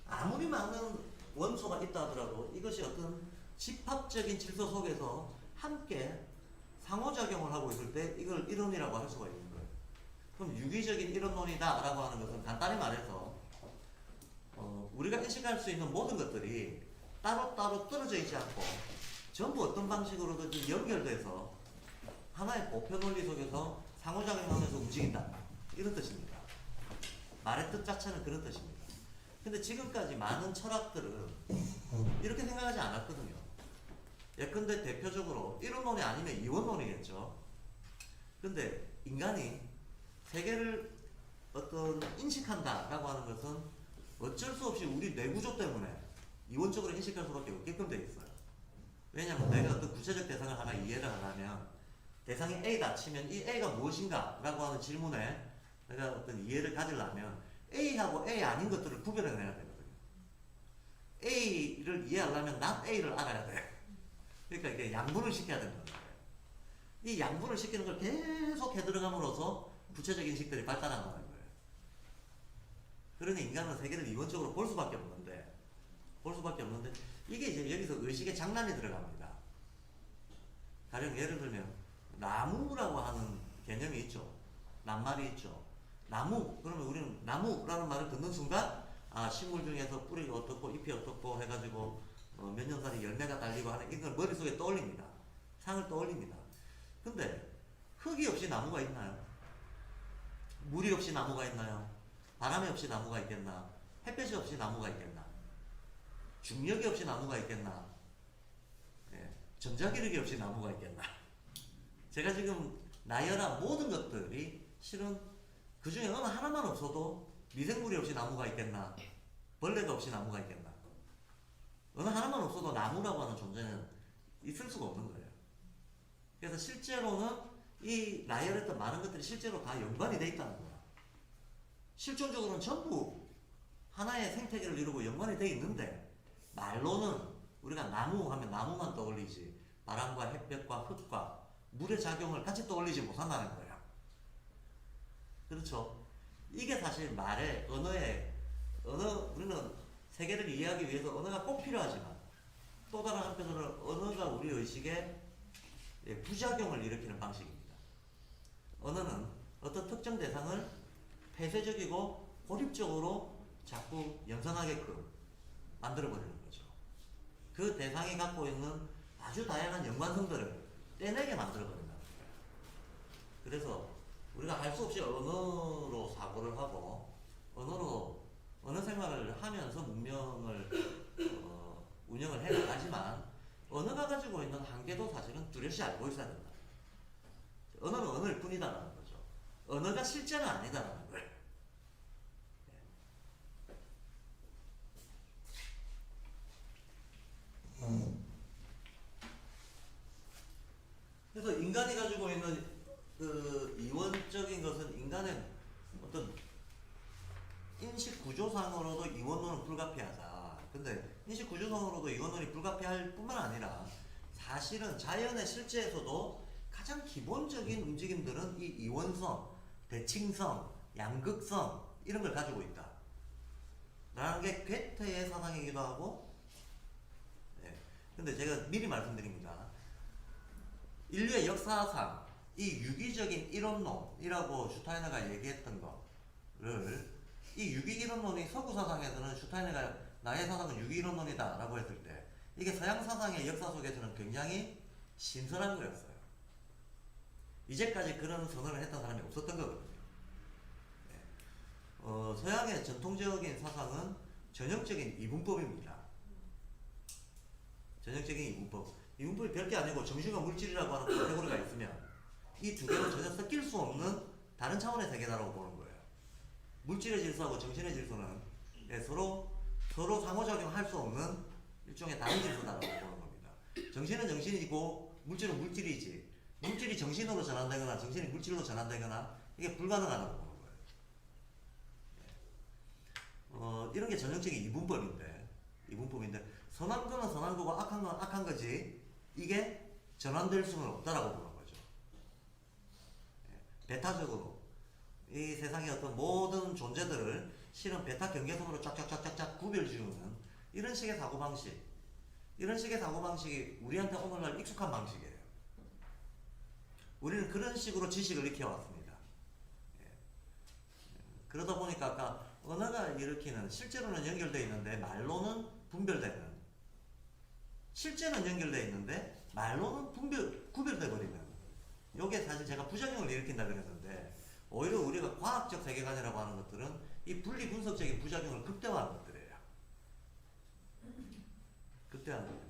아무리 많은 원소가 있다 하더라도 이것이 어떤 집합적인 질서 속에서 함께 상호작용을 하고 있을 때 이걸 이론이라고 할 수가 있는 거예요. 그럼 유기적인 이론론이다 라고 하는 것은 간단히 말해서 우리가 인식할 수 있는 모든 것들이 따로따로 떨어져 있지 않고 전부 어떤 방식으로든 연결돼서 하나의 보편 원리 속에서 상호작용하면서 움직인다, 이런 뜻입니다. 말의 뜻 자체는 그런 뜻입니다. 근데 지금까지 많은 철학들은 이렇게 생각하지 않았거든요. 예컨대 대표적으로 이론론이 아니면 이원론이겠죠. 근데 인간이 세계를 어떤 인식한다라고 하는 것은 어쩔 수 없이 우리 뇌구조 때문에 이원적으로 인식할 수밖에 없게끔 되어 있어요. 왜냐하면 내가 어떤 구체적 대상을 하나 이해를 하려면 대상이 A다 치면 이 A가 무엇인가 라고 하는 질문에 내가 어떤 이해를 가지려면 A하고 A 아닌 것들을 구별해내야 되거든요. A를 이해하려면 not A를 알아야 돼. 그러니까 이게 양분을 시켜야 된다는 거예요. 이 양분을 시키는 걸 계속 해들어감으로써 구체적 인식들이 발달한다는 거예요. 그러니 인간은 세계를 이원적으로 볼 수밖에 없는데 이게 이제 여기서 의식의 장난이 들어갑니다. 가령 예를 들면 나무라고 하는 개념이 있죠. 낱말이 있죠. 나무, 그러면 우리는 나무라는 말을 듣는 순간 식물 중에서 뿌리가 어떻고 잎이 어떻고 해가지고 몇 년 살이 열매가 달리고 하는 이걸 머릿속에 떠올립니다. 상을 떠올립니다. 근데 흙이 없이 나무가 있나요? 물이 없이 나무가 있나요? 바람이 없이 나무가 있겠나? 햇볕이 없이 나무가 있겠나? 중력이 없이 나무가 있겠나? 예, 전자기력이 없이 나무가 있겠나? 제가 지금 나열한 모든 것들이 실은 그 중에 어느 하나만 없어도 미생물이 없이 나무가 있겠나? 벌레가 없이 나무가 있겠나? 어느 하나만 없어도 나무라고 하는 존재는 있을 수가 없는 거예요. 그래서 실제로는 이 나열했던 많은 것들이 실제로 다 연관이 돼 있다는 거야. 실존적으로는 전부 하나의 생태계를 이루고 연관이 돼 있는데 말로는 우리가 나무 하면 나무만 떠올리지 바람과 햇볕과 흙과 물의 작용을 같이 떠올리지 못한다는 거야. 그렇죠? 이게 사실 말의 우리는 세계를 이해하기 위해서 언어가 꼭 필요하지만 또 다른 한편으로는 언어가 우리 의식에 부작용을 일으키는 방식입니다. 언어는 어떤 특정 대상을 폐쇄적이고 고립적으로 자꾸 연상하게끔 만들어버리는 거죠. 그 대상이 갖고 있는 아주 다양한 연관성들을 떼내게 만들어버린다는 거예요. 그래서 우리가 할 수 없이 언어로 사고를 하고 언어 생활을 하면서 문명을 운영을 해나가지만 언어가 가지고 있는 한계도 사실은 뚜렷이 알고 있어야 된다. 언어는 언어일 뿐이다라는 거죠. 언어가 실제는 아니다라는 거예요. 그래서 인간이 가지고 있는 그 이원적인 것은 인간의 어떤 인식 구조상으로도 이원론은 불가피하다. 근데 인식 구조상으로도 이원론이 불가피할 뿐만 아니라 사실은 자연의 실제에서도 가장 기본적인 움직임들은 이 이원성, 대칭성, 양극성 이런 걸 가지고 있다. 라는 게 괴테의 사상이기도 하고 근데 제가 미리 말씀드립니다. 인류의 역사상 이 유기적인 이론론이라고 슈타이너가 얘기했던 거를 이 유기이론론이 서구 사상에서는 슈타이너가 나의 사상은 유기이론론이다 라고 했을 때 이게 서양 사상의 역사 속에서는 굉장히 신선한 거였어요. 이제까지 그런 선언을 했던 사람이 없었던 거거든요. 서양의 전통적인 사상은 전형적인 이분법입니다. 전형적인 이분법. 이분법이 별게 아니고 정신과 물질이라고 하는 카테고리가 있으면 이 두 개는 전혀 섞일 수 없는 다른 차원의 세계다라고 보는 거예요. 물질의 질서하고 정신의 질서는 서로 상호작용할 수 없는 일종의 다른 질서다라고 보는 겁니다. 정신은 정신이고 물질은 물질이지, 물질이 정신으로 전환되거나 정신이 물질로 전환되거나 이게 불가능하다고 보는 거예요. 이런 게 전형적인 이분법인데 선한 거는 선한 거고 악한 건 악한 거지 이게 전환될 수는 없다라고 보는 거죠. 배타적으로 이 세상의 어떤 모든 존재들을 실은 베타 경계선으로 쫙쫙쫙쫙 구별 지우는 이런 식의 사고방식이 우리한테 오늘날 익숙한 방식이에요. 우리는 그런 식으로 지식을 익혀왔습니다. 그러다 보니까 아까 언어가 일으키는 실제로는 연결되어 있는데 말로는 분별되는, 실제는 연결되어 있는데 말로는 구별돼 버리는, 요게 사실 제가 부작용을 일으킨다 그랬는데 오히려 우리가 과학적 세계관이라고 하는 것들은 이 분리 분석적인 부작용을 극대화한 것들이에요. 극대화한 것들.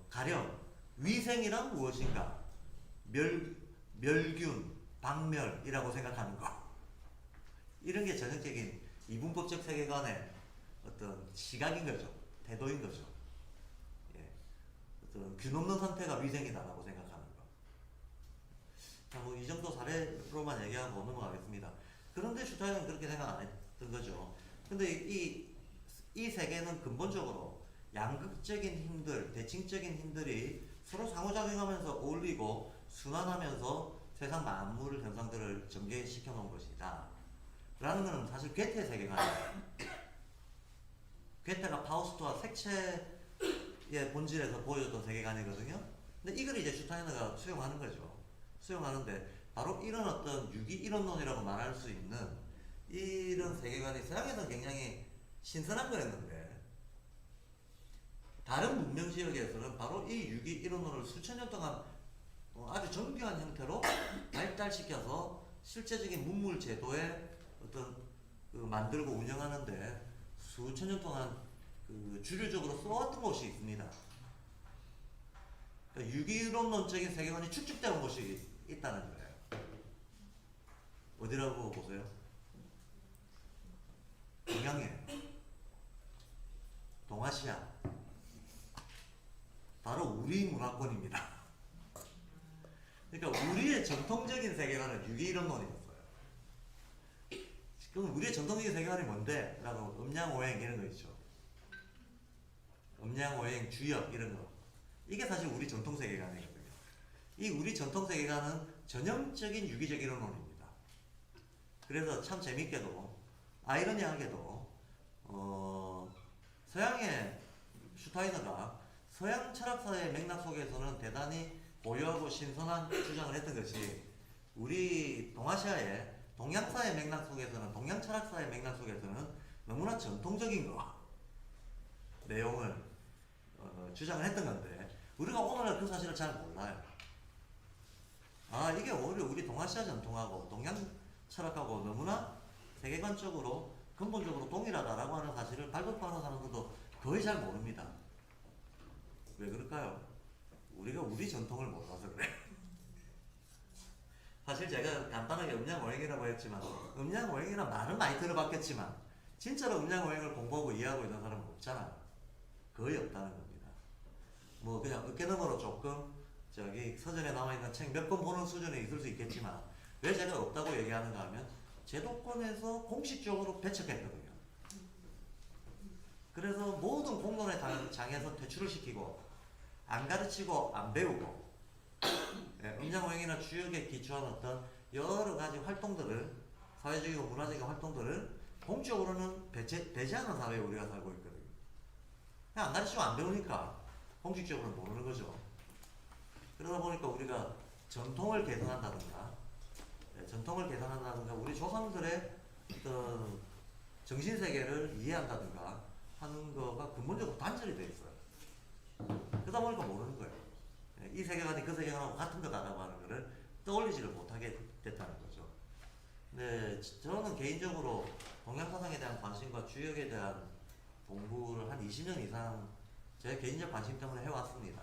가령 위생이란 무엇인가? 멸균, 박멸이라고 생각하는 거. 이런 게 전형적인 이분법적 세계관의 어떤 시각인 거죠. 태도인 거죠. 예. 어떤 균 없는 상태가 위생이다라고 생각하는 거. 자, 뭐 이 정도 사례로만 얘기하고 넘어가겠습니다. 그런데 슈타인은 그렇게 생각 안 했던 거죠. 근데 이 세계는 근본적으로 양극적인 힘들, 대칭적인 힘들이 서로 상호작용하면서 어울리고 순환하면서 세상 만물 현상들을 전개시켜 놓은 것이다 라는 것은 사실 괴테의 세계관이에요. 괴테가 파우스트와 색채의 본질에서 보여줬던 세계관이거든요. 근데 이걸 이제 슈타이너가 수용하는 거죠. 수용하는데 바로 이런 어떤 유기이론론이라고 말할 수 있는 이런 세계관이 서양에서는 굉장히 신선한 거였는데 다른 문명 지역에서는 바로 이 유기이론론을 수천 년 동안 아주 정교한 형태로 발달시켜서 실제적인 문물 제도에 어떤 만들고 운영하는데 수천 년 동안 주류적으로 써왔던 곳이 있습니다. 그러니까 유기이론론적인 세계관이 축적되어 온 곳이 있다는 거예요. 어디라고 보세요? 동양이에요. 동아시아. 바로 우리 문화권입니다. 그러니까 우리의 전통적인 세계관은 유기이론론이었어요. 그럼 우리의 전통적인 세계관이 뭔데? 라고 음양오행 이런 거 있죠. 음양오행, 주역 이런 거. 이게 사실 우리 전통 세계관이거든요. 이 우리 전통 세계관은 전형적인 유기적 이론론입니다. 그래서 참 재밌게도 아이러니하게도 서양의 슈타이너가 서양 철학사의 맥락 속에서는 대단히 고유하고 신선한 주장을 했던 것이 우리 동아시아의 동양사의 맥락 속에서는, 동양 철학사의 맥락 속에서는 너무나 전통적인 거 내용을 주장을 했던 건데 우리가 오늘날 그 사실을 잘 몰라요. 아, 이게 오히려 우리 동아시아 전통하고 동양 철학하고 너무나 세계관적으로 근본적으로 동일하다라고 하는 사실을 발급하는 사람들도 거의 잘 모릅니다. 왜 그럴까요? 우리가 우리 전통을 몰라서 그래. 사실 제가 간단하게 음양오행이라고 했지만 음양오행이란 말은 많이 들어봤겠지만 진짜로 음양오행을 공부하고 이해하고 있는 사람은 없잖아요. 거의 없다는 겁니다. 뭐 그냥 어깨너머로 조금 저기 서점에 나와있는 책 몇 권 보는 수준에 있을 수 있겠지만 왜 제가 없다고 얘기하는가 하면 제도권에서 공식적으로 배척했거든요. 그래서 모든 공론의 장에서 퇴출을 시키고 안 가르치고 안 배우고 음양오행이나 주역에 기초한 어떤 여러 가지 활동들을, 사회적이고 문화적인 활동들을 공적으로는 배제하는 사회에 우리가 살고 있거든요. 그냥 안 가르치고 안 배우니까 공식적으로는 모르는 거죠. 그러다 보니까 우리가 전통을 개선한다든가 우리 조상들의 어떤 정신세계를 이해한다든가 하는 거가 근본적으로 단절이 돼 있어요. 그러다 보니까 모르는 거예요. 이 세계관이 그 세계관하고 같은 거다라고 하는 거를 떠올리지를 못하게 됐다는 거죠. 근데 저는 개인적으로 동양사상에 대한 관심과 주역에 대한 공부를 한 20년 이상 제 개인적 관심 때문에 해왔습니다.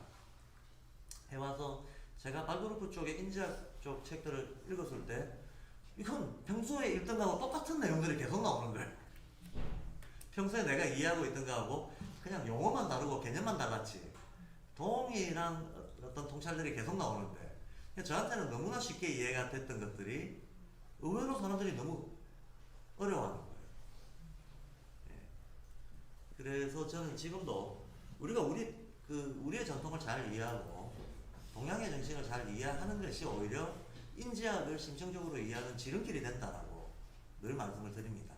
해와서 제가 발도르프 쪽의 인지학 쪽 책들을 읽었을 때 이건 평소에 1등하고 똑같은 내용들이 계속 나오는 거예요. 평소에 내가 이해하고 있던 거하고 그냥 용어만 다르고 개념만 달랐지 동일한 어떤 통찰들이 계속 나오는데 저한테는 너무나 쉽게 이해가 됐던 것들이 의외로 사람들이 너무 어려워하는 거예요. 예. 그래서 저는 지금도 우리가 우리의 전통을 잘 이해하고 동양의 정신을 잘 이해하는 것이 오히려 인지학을 심층적으로 이해하는 지름길이 된다라고 늘 말씀을 드립니다.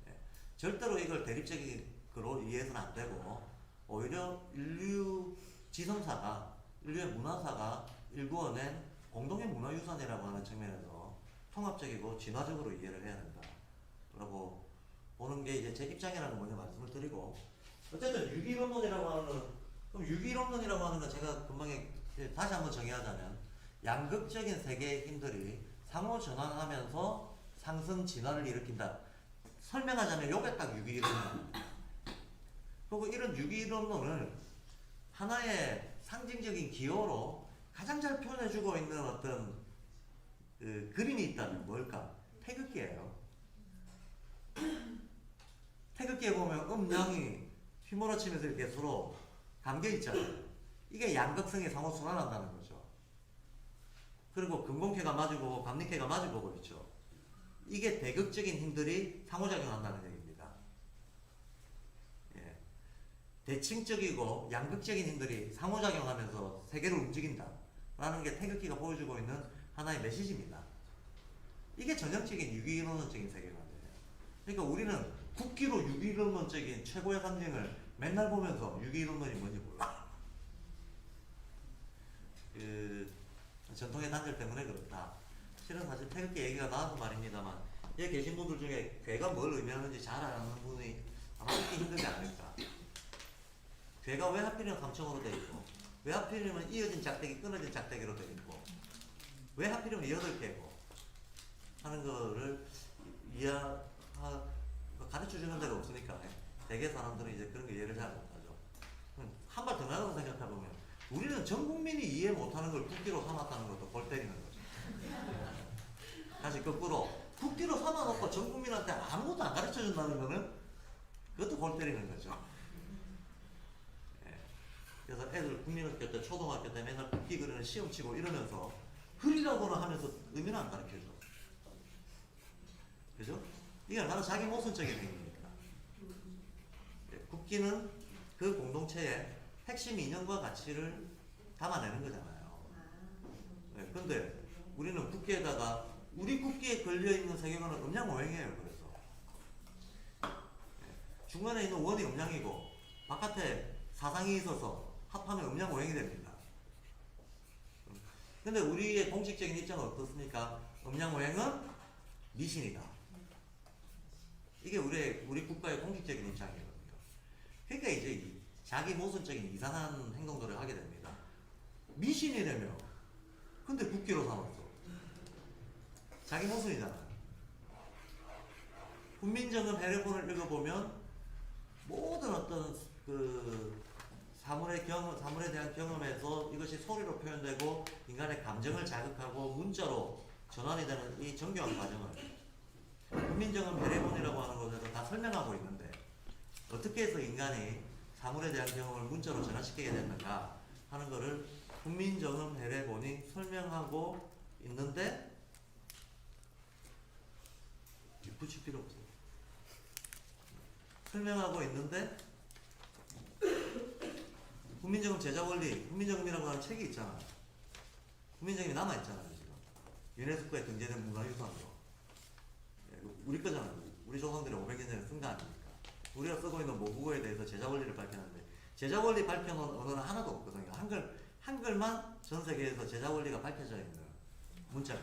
예. 절대로 이걸 대립적으로 이해해서는 안 되고 오히려 인류 지성사가 인류의 문화사가 일구어낸 공동의 문화유산이라고 하는 측면에서 통합적이고 진화적으로 이해를 해야 된다라고 보는 게 이제 제 입장이라는 걸 먼저 말씀을 드리고 어쨌든 유기이론론이라고 하는 그럼 유기이론론이라고 하는 건 제가 금방 다시 한번 정의하자면 양극적인 세계의 힘들이 상호 전환하면서 상승 진화를 일으킨다. 설명하자면 요게 딱 유기이론론입니다. 그리고 이런 유기이론론을 하나의 상징적인 기호로 가장 잘 표현해주고 있는 어떤 그 그림이 있다면 뭘까? 태극기예요. 태극기에 보면 음양이 휘몰아치면서 이렇게 서로 감겨 있잖아요. 이게 양극성이 상호 순환한다는 거죠. 그리고 금공캐가 마주보고 감리캐가 마주보고 있죠. 이게 대극적인 힘들이 상호작용한다는 얘기입니다. 예. 대칭적이고 양극적인 힘들이 상호작용하면서 세계를 움직인다라는 게 태극기가 보여주고 있는 하나의 메시지입니다. 이게 전형적인 유기이론론적인 세계관이에요. 그러니까 우리는 국기로 유기이론론적인 최고의 상징을 맨날 보면서 유기이론론이 뭔지 몰라. 그 전통의 단절 때문에 그렇다. 실은 사실 태극기 얘기가 나와서 말입니다만 여기 계신 분들 중에 괴가 뭘 의미하는지 잘 아는 분이 아마 듣기 힘들지 않을까. 괴가 왜 하필이면 감청으로 되어 있고 왜 하필이면 이어진 짝대기 끊어진 짝대기로 되어 있고 왜 하필이면 8개고 하는 거를 가르쳐주는 데가 없으니까 대개 사람들은 이제 그런 거 이해를 잘 못하죠. 한 발 더 나가서 생각해보면 우리는 전 국민이 이해 못하는 걸 국기로 삼았다는 것도 골 때리는 거죠. 다시 거꾸로 국기로 삼아놓고 전 국민한테 아무것도 안 가르쳐준다는 거는 그것도 골 때리는 거죠. 예. 그래서 애들 국민학교 때 초등학교 때 맨날 국기 그리는 시험 치고 이러면서 그리라고는 하면서 의미는 안 가르쳐줘. 그죠? 이게 얼마나 자기 모순적인 행위입니까? 예. 국기는 그 공동체의 핵심 이념과 가치를 담아내는 거잖아요. 네, 근데 우리는 국기에다가 우리 국기에 걸려있는 세계관은 음양오행이에요. 그래서 네, 중간에 있는 원이 음양이고 바깥에 사상이 있어서 합하면 음양오행이 됩니다. 근데 우리의 공식적인 입장은 어떻습니까? 음양오행은 미신이다. 이게 우리 국가의 공식적인 입장이거든요. 그러니까 이제 자기 모순적인 이상한 행동들을 하게 됩니다. 미신이라며. 근데 국기로 삼았어. 자기 모순이잖아요. 훈민정음 해례본을 읽어보면 모든 어떤 그 사물에 대한 경험에서 이것이 소리로 표현되고 인간의 감정을 자극하고 문자로 전환이 되는 이 정교한 과정을 훈민정음 해례본이라고 하는 것에서 다 설명하고 있는데 어떻게 해서 인간이 사물에 대한 경험을 문자로 전환시키게 됐는가 하는 것을 훈민정음 해례본이 설명하고 있는데 붙일 필요 없어요. 설명하고 있는데 훈민정음 제자원리, 훈민정음이라고 하는 책이 있잖아요. 훈민정음이 남아있잖아요. 지금 유네스코에 등재된 문화유산으로. 우리 거잖아요. 우리 조상들이 500년 전에 쓴 거 아닙니까? 우리가 쓰고 있는 모국어에 대해서 제자원리를 밝혔는데 제자원리 밝혀놓은 언어는 하나도 없거든요. 한글만 전 세계에서 제자원리가 밝혀져 있는 문자예요.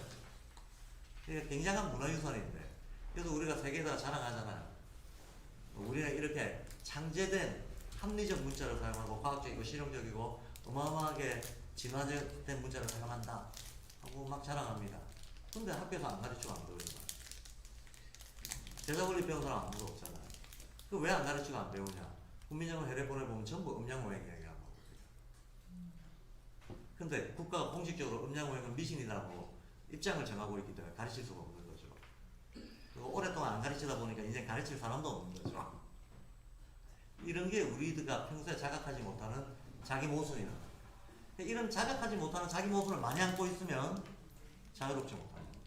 그러니까 굉장한 문화유산인데 그래서 우리가 세계에다 자랑하잖아요. 우리는 이렇게 창제된 합리적 문자를 사용하고 과학적이고 실용적이고 어마어마하게 진화된 문자를 사용한다 하고 막 자랑합니다. 근데 학교에서 안 가르치고 안 배우는 거야. 제자원리 배운 사람 아무도 없잖아요. 그 왜 안 가르치고 안 배우냐? 훈민정음 해례본에 보면 전부 음양오행 이야기하고. 근데 국가가 공식적으로 음양오행은 미신이라고 입장을 정하고 있기 때문에 가르칠 수가 없는 거죠. 오랫동안 안 가르치다 보니까 이제 가르칠 사람도 없는 거죠. 이런 게 우리가 평소에 자각하지 못하는 자기 모순이라. 이런 자각하지 못하는 자기 모순을 많이 안고 있으면 자유롭지 못하는 거예요.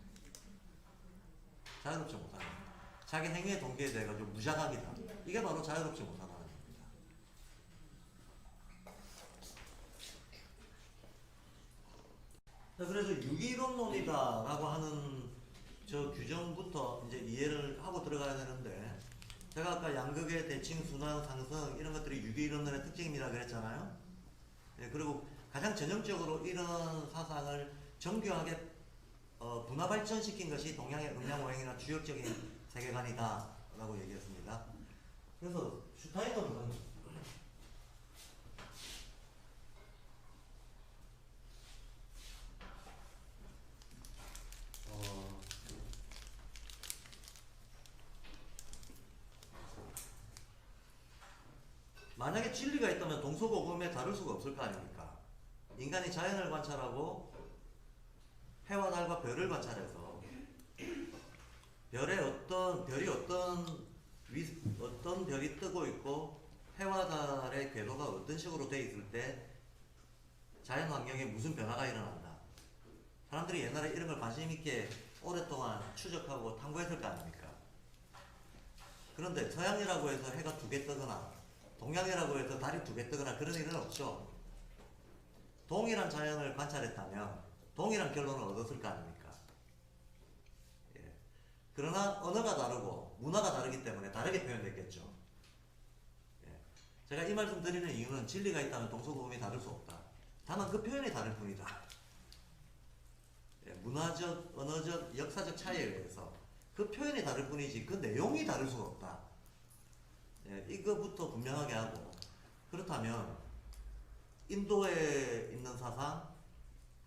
자유롭지 못하는 거예요. 자기 행위의 동기에 대해 가지고 무자각이다. 이게 바로 자유롭지 못하다는 겁니다. 그래서 유기이론론이다라고 하는 저 규정부터 이제 이해를 하고 들어가야 되는데, 제가 아까 양극의 대칭, 순환, 상승 이런 것들이 유기이론론의 특징입니다 그랬잖아요. 예, 그리고 가장 전형적으로 이런 사상을 정교하게 분화 발전시킨 것이 동양의 음양오행이나 주역적인 세계관이다 라고 얘기했습니다. 그래서 슈타이너는 만약에 진리가 있다면 동서고금에 다를 수가 없을 거 아닙니까? 인간이 자연을 관찰하고 해와 달과 별을 관찰해서 별이 어떤 별이 뜨고 있고 해와 달의 궤도가 어떤 식으로 돼 있을 때 자연 환경에 무슨 변화가 일어난다. 사람들이 옛날에 이런 걸 관심 있게 오랫동안 추적하고 탐구했을 거 아닙니까? 그런데 서양이라고 해서 해가 2개 뜨거나 동양이라고 해서 달이 2개 뜨거나 그런 일은 없죠. 동일한 자연을 관찰했다면 동일한 결론을 얻었을 거 아닙니까? 예. 그러나 언어가 다르고 문화가 다르기 때문에 다르게 표현됐겠죠. 예. 제가 이 말씀 드리는 이유는 진리가 있다면 동서고금이 다를 수 없다. 다만 그 표현이 다를 뿐이다. 예. 문화적, 언어적, 역사적 차이에 의해서 그 표현이 다를 뿐이지 그 내용이 다를 수가 없다. 예, 이거부터 분명하게 하고, 그렇다면 인도에 있는 사상,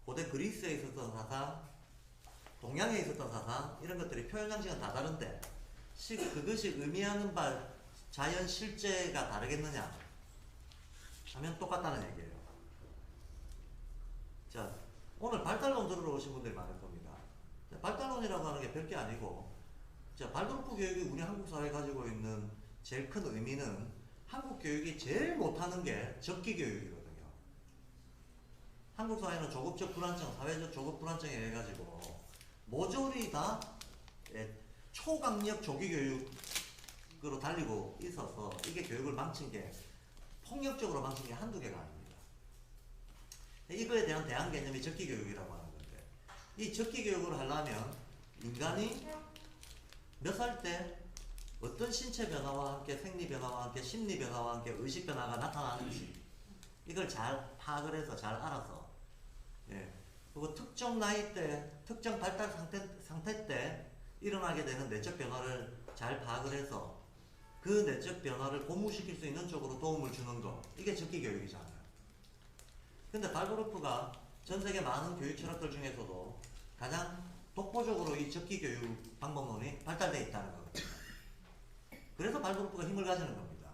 고대 그리스에 있었던 사상, 동양에 있었던 사상 이런 것들이 표현 양식은 다 다른데 그것이 의미하는 바 자연 실제가 다르겠느냐 하면 똑같다는 얘기예요. 자, 오늘 발달론 들으러 오신 분들이 많을 겁니다. 발달론이라고 하는 게 별게 아니고, 자, 발도르프 교육이 우리 한국 사회에 가지고 있는 제일 큰 의미는 한국 교육이 제일 못하는 게 적기 교육이거든요. 한국 사회는 조급적 불안증, 사회적 조급 불안증에 의해 가지고 모조리 다 초강력 조기 교육으로 달리고 있어서 이게 교육을 망친 게, 폭력적으로 망친 게 한두 개가 아닙니다. 이거에 대한 대안 개념이 적기 교육이라고 하는 건데, 이 적기 교육을 하려면 인간이 몇 살 때 어떤 신체 변화와 함께 생리 변화와 함께 심리 변화와 함께 의식 변화가 나타나는지 이걸 잘 파악을 해서 잘 알아서, 예, 그리고 특정 나이 때 특정 발달 상태 때 일어나게 되는 내적 변화를 잘 파악을 해서 그 내적 변화를 고무시킬 수 있는 쪽으로 도움을 주는 거, 이게 적기 교육이잖아요. 근데 발도르프가 전 세계 많은 교육 철학들 중에서도 가장 독보적으로 이 적기 교육 방법론이 발달되어 있다는 겁니다. 그래서 발도르프가 힘을 가지는 겁니다.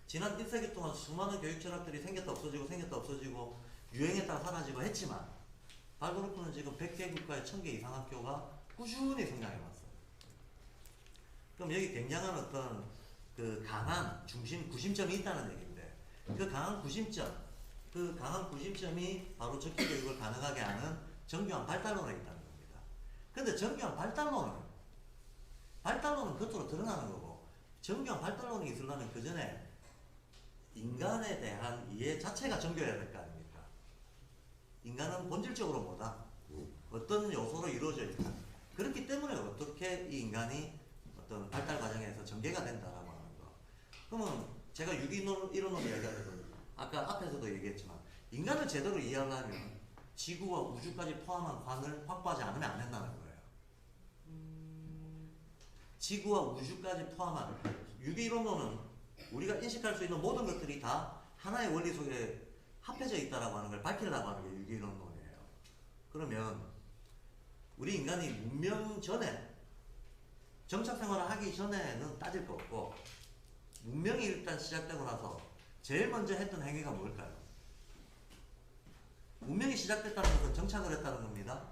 지난 1세기 동안 수많은 교육 철학들이 생겼다 없어지고 유행에 따라 사라지고 했지만 발도르프는 지금 100개 국가에 1000개 이상 학교가 꾸준히 성장해 왔어요. 그럼 여기 굉장한 어떤 그 강한 구심점이 있다는 얘기인데, 그 강한 구심점이 바로 적기 교육을 가능하게 하는 정교한 발달론에 있다는 겁니다. 근데 정교한 발달론은 겉으로 드러나는 거고, 정교한 발달론이 있으려면 그 전에 인간에 대한 이해 자체가 정교해야 될 거 아닙니까? 인간은 본질적으로 뭐다? 어떤 요소로 이루어져 있다. 그렇기 때문에 어떻게 이 인간이 어떤 발달 과정에서 전개가 된다라고 하는 거. 그러면 제가 유기이론을 이야기하면서 아까 앞에서도 얘기했지만, 인간을 제대로 이해하려면 지구와 우주까지 포함한 관을 확보하지 않으면 안 된다는 거예요. 지구와 우주까지 포함한, 유기이론론은 우리가 인식할 수 있는 모든 것들이 다 하나의 원리 속에 합해져 있다라고 하는 걸 밝히려고 하는 게 유기이론론이에요. 그러면 우리 인간이 문명 전에, 정착 생활을 하기 전에는 따질 거 없고, 문명이 일단 시작되고 나서 제일 먼저 했던 행위가 뭘까요? 문명이 시작됐다는 것은 정착을 했다는 겁니다.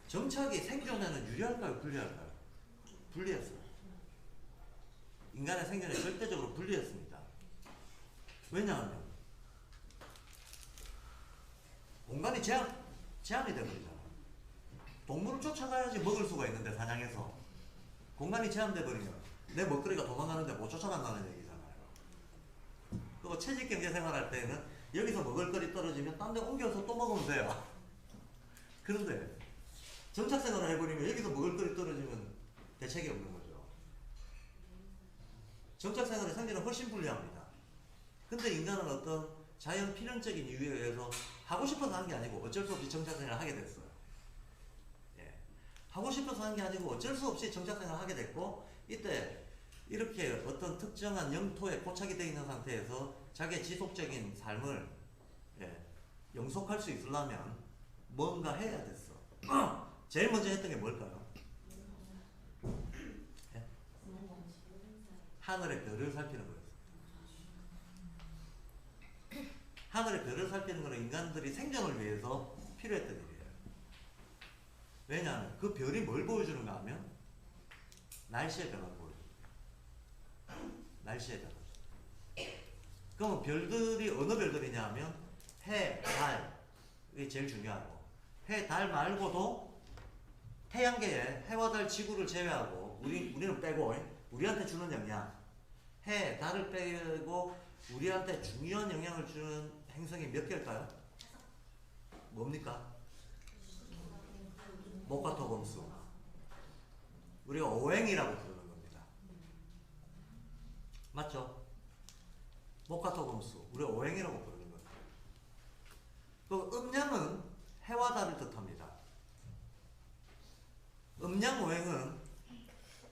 정착이 생존에는 유리할까요, 불리할까요? 분리했어요. 인간의 생존에 절대적으로 분리했습니다. 왜냐하면 공간이 제한이 되버리잖아. 동물을 쫓아가야지 먹을 수가 있는데 사냥해서 공간이 제한돼 버리면 내 먹거리가 도망가는데 못 쫓아간다는 얘기잖아요. 그리고 채집 경제 생활할 때는 여기서 먹을거리 떨어지면 딴 데 옮겨서 또 먹으면 돼요. 그런데 정착 생활을 해버리면 여기서 먹을거리 떨어지면 대책이 없는 거죠. 정착 생활의 생존은 훨씬 불리합니다. 근데 인간은 어떤 자연 필연적인 이유에 의해서 하고 싶어서 한 게 아니고 어쩔 수 없이 정착 생활을 하게 됐어요. 예. 하고 싶어서 한 게 아니고 어쩔 수 없이 정착 생활을 하게 됐고, 이때 이렇게 어떤 특정한 영토에 고착이 되어 있는 상태에서 자기의 지속적인 삶을 영속할 수 있으려면 뭔가 해야 됐어. 제일 먼저 했던 게 뭘까요? 예? 하늘의 별을 살피는 거였어요. 하늘의 별을 살피는 것은 인간들이 생존을 위해서 필요했던 일이에요. 왜냐하면 그 별이 뭘 보여주는가 하면 날씨의 변화를 보여줘요. 날씨의 변화. 그러면 별들이 어느 별들이냐 하면 해, 달, 이게 제일 중요하고, 해, 달 말고도 태양계에 해와 달, 지구를 제외하고 우리는 빼고 우리한테 주는 영향, 해, 달을 빼고 우리한테 중요한 영향을 주는 행성이 몇 개일까요? 뭡니까? 목화토금수. 우리가 오행이라고 부르는 겁니다. 맞죠? 목화토금수. 우리가 오행이라고 부르는 거예요. 그 음양은 해와 달을 뜻합니다. 음양 오행은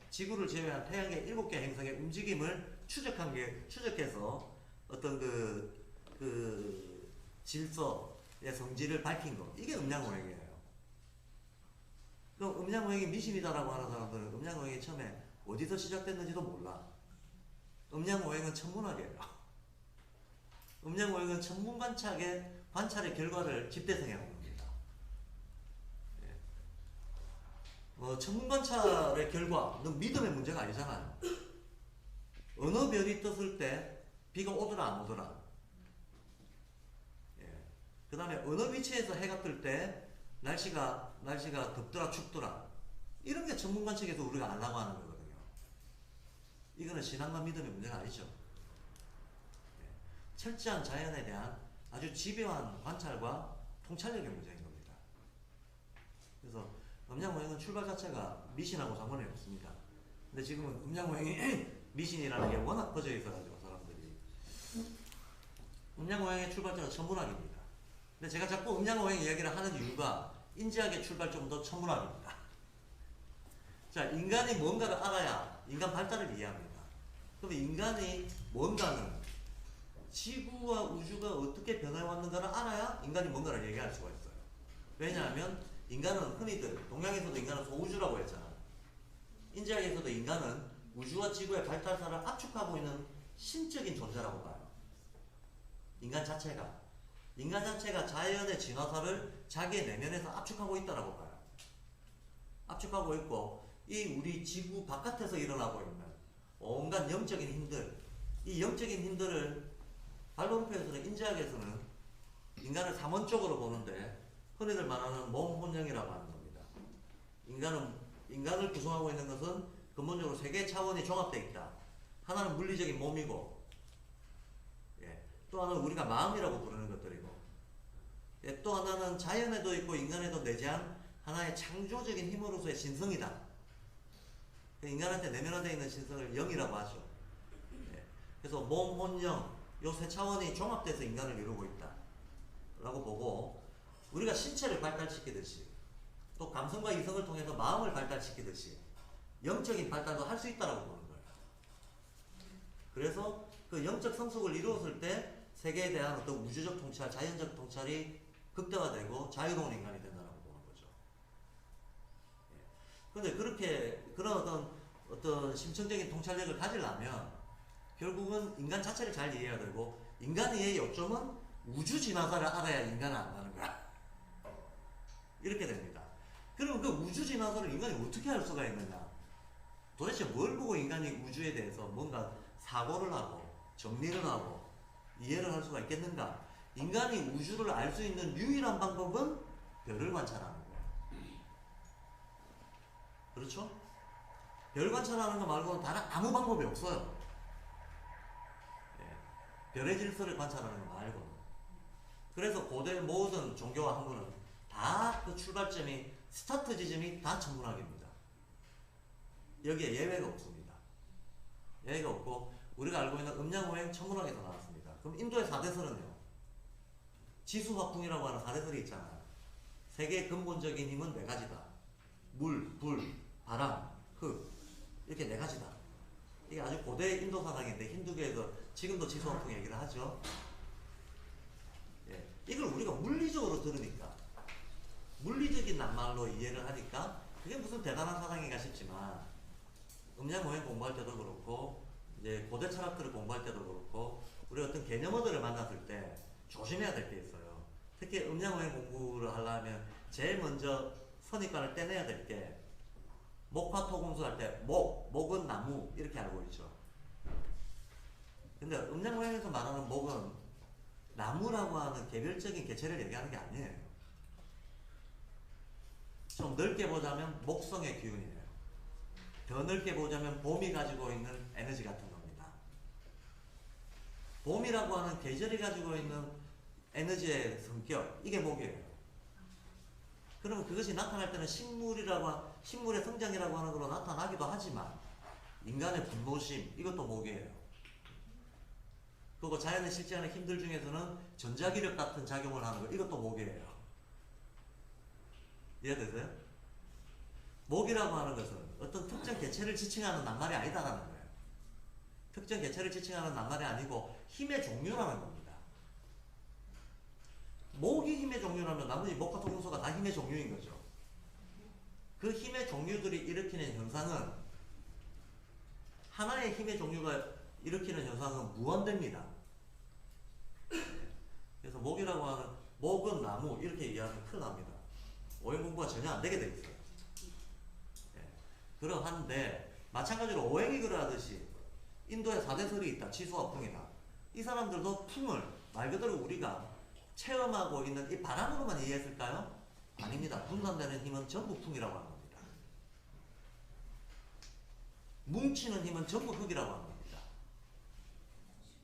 지구를 제외한 태양의 7개 행성의 움직임을 추적해서 어떤 그 질서의 성질을 밝힌 거. 이게 음양오행이에요. 그럼 음양오행이 미신이다라고 하는 사람들은 음양오행이 처음에 어디서 시작됐는지도 몰라. 음양오행은 천문학이에요. 음양오행은 관찰의 결과를 집대성해 온 겁니다. 천문관찰의 결과는 믿음의 문제가 아니잖아요. 어느 별이 떴을 때 비가 오더라 안 오더라. 그 다음에 어느 위치에서 해가 뜰 때 날씨가 덥더라 춥더라. 이런 게 천문관측에서 우리가 알라고 하는 거거든요. 이거는 신앙과 믿음의 문제가 아니죠. 철저한 자연에 대한 아주 집요한 관찰과 통찰력의 문제인 겁니다. 그래서 음양오행은 출발 자체가 미신하고 상관이 없습니다. 근데 지금은 음양오행이 미신이라는 게 워낙 퍼져 있어가지고 사람들이 음양오행의 출발점은 천문학입니다. 근데 제가 자꾸 음양오행 이야기를 하는 이유가 인지학의 출발점도 천문학입니다. 자, 인간이 뭔가를 알아야 인간 발달을 이해합니다. 그럼 인간이 뭔가는 지구와 우주가 어떻게 변해왔는가를 알아야 인간이 뭔가를 얘기할 수가 있어요. 왜냐하면 인간은 흔히들 동양에서도 인간은 소우주라고 했잖아. 인지학에서도 인간은 우주와 지구의 발달사를 압축하고 있는 신적인 존재라고 봐요. 인간 자체가 자연의 진화사를 자기의 내면에서 압축하고 있다라고 봐요. 압축하고 있고, 이 우리 지구 바깥에서 일어나고 있는 온갖 영적인 힘들, 이 영적인 힘들을 발론표에서는 인지학에서는 인간을 삼원적으로 보는데 흔히들 말하는 몸혼령이라고 하는 겁니다. 인간을 구성하고 있는 것은 근본적으로 세 개의 차원이 종합되어 있다. 하나는 물리적인 몸이고, 또 하나는 우리가 마음이라고 부르는 것들이고, 또 하나는 자연에도 있고 인간에도 내재한 하나의 창조적인 힘으로서의 신성이다. 인간한테 내면화되어 있는 신성을 영이라고 하죠. 그래서 몸, 혼, 영, 요 세 차원이 종합돼서 인간을 이루고 있다 라고 보고, 우리가 신체를 발달시키듯이 또 감성과 이성을 통해서 마음을 발달시키듯이 영적인 발달도 할 수 있다라고 보는 거예요. 그래서 그 영적 성숙을 이루었을 때 세계에 대한 어떤 우주적 통찰, 자연적 통찰이 극대화되고 자유로운 인간이 된다라고 보는 거죠. 그런데 그런 어떤 심층적인 통찰력을 가지려면 결국은 인간 자체를 잘 이해해야 되고, 인간의 요점은 우주 진화사를 알아야 인간은 안다는 거야. 이렇게 됩니다. 그럼 그 우주 진화사를 인간이 어떻게 할 수가 있느냐? 도대체 뭘 보고 인간이 우주에 대해서 뭔가 사고를 하고 정리를 하고 이해를 할 수가 있겠는가? 인간이 우주를 알 수 있는 유일한 방법은 별을 관찰하는 거예요. 그렇죠? 별 관찰하는 거 말고는 다른 아무 방법이 없어요. 예. 별의 질서를 관찰하는 거 말고는. 그래서 고대 모든 종교와 학문은 다 그 출발점이 스타트 지점이 다 천문학입니다. 여기에 예외가 없습니다. 예외가 없고 우리가 알고 있는 음양오행 천문학에서 나왔습니다. 그럼 인도의 4대설은요. 지수화풍이라고 하는 4대설이 있잖아요. 세계의 근본적인 힘은 4가지다. 물, 불, 바람, 흙 이렇게 4가지다. 이게 아주 고대 인도 사상인데 힌두교에서 지금도 지수화풍 얘기를 하죠. 예. 이걸 우리가 물리적으로 들으니까 물리적인 낱말로 이해를 하니까 그게 무슨 대단한 사상인가 싶지만 음양오행 공부할 때도 그렇고 이제 고대 철학들을 공부할 때도 그렇고 우리 어떤 개념어들을 만났을 때 조심해야 될 게 있어요. 특히 음양오행 공부를 하려면 제일 먼저 선입관을 떼내야 될 게 목화토금수 할 때 목은 나무 이렇게 알고 있죠. 근데 음양오행에서 말하는 목은 나무라고 하는 개별적인 개체를 얘기하는 게 아니에요. 좀 넓게 보자면 목성의 기운이에요. 더 넓게 보자면 봄이 가지고 있는 에너지 같은 겁니다. 봄이라고 하는 계절이 가지고 있는 에너지의 성격, 이게 목이에요. 그러면 그것이 나타날 때는 식물의 성장이라고 하는 걸로 나타나기도 하지만 인간의 분노심, 이것도 목이에요. 그리고 자연의 실제하는 힘들 중에서는 전자기력 같은 작용을 하는 거, 이것도 목이에요. 이해되세요? 목이라고 하는 것은 어떤 특정 개체를 지칭하는 낱말이 아니다라는 거예요. 특정 개체를 지칭하는 낱말이 아니고 힘의 종류라는 겁니다. 목이 힘의 종류라면 나머지 목화토금수가 다 힘의 종류인 거죠. 그 힘의 종류들이 일으키는 현상은 하나의 힘의 종류가 일으키는 현상은 무한대입니다. 그래서 목이라고 하는 목은 나무 이렇게 얘기하면 큰일 납니다. 오행 공부가 전혀 안 되게 돼 있어요. 예. 그러한데 마찬가지로 오행이 그러하듯이 인도에 4대설이 있다. 지수화풍이다. 이 사람들도 풍을 말 그대로 우리가 체험하고 있는 이 바람으로만 이해했을까요? 아닙니다. 분산되는 힘은 전부 풍이라고 하는 겁니다. 뭉치는 힘은 전부 흙이라고 하는 겁니다.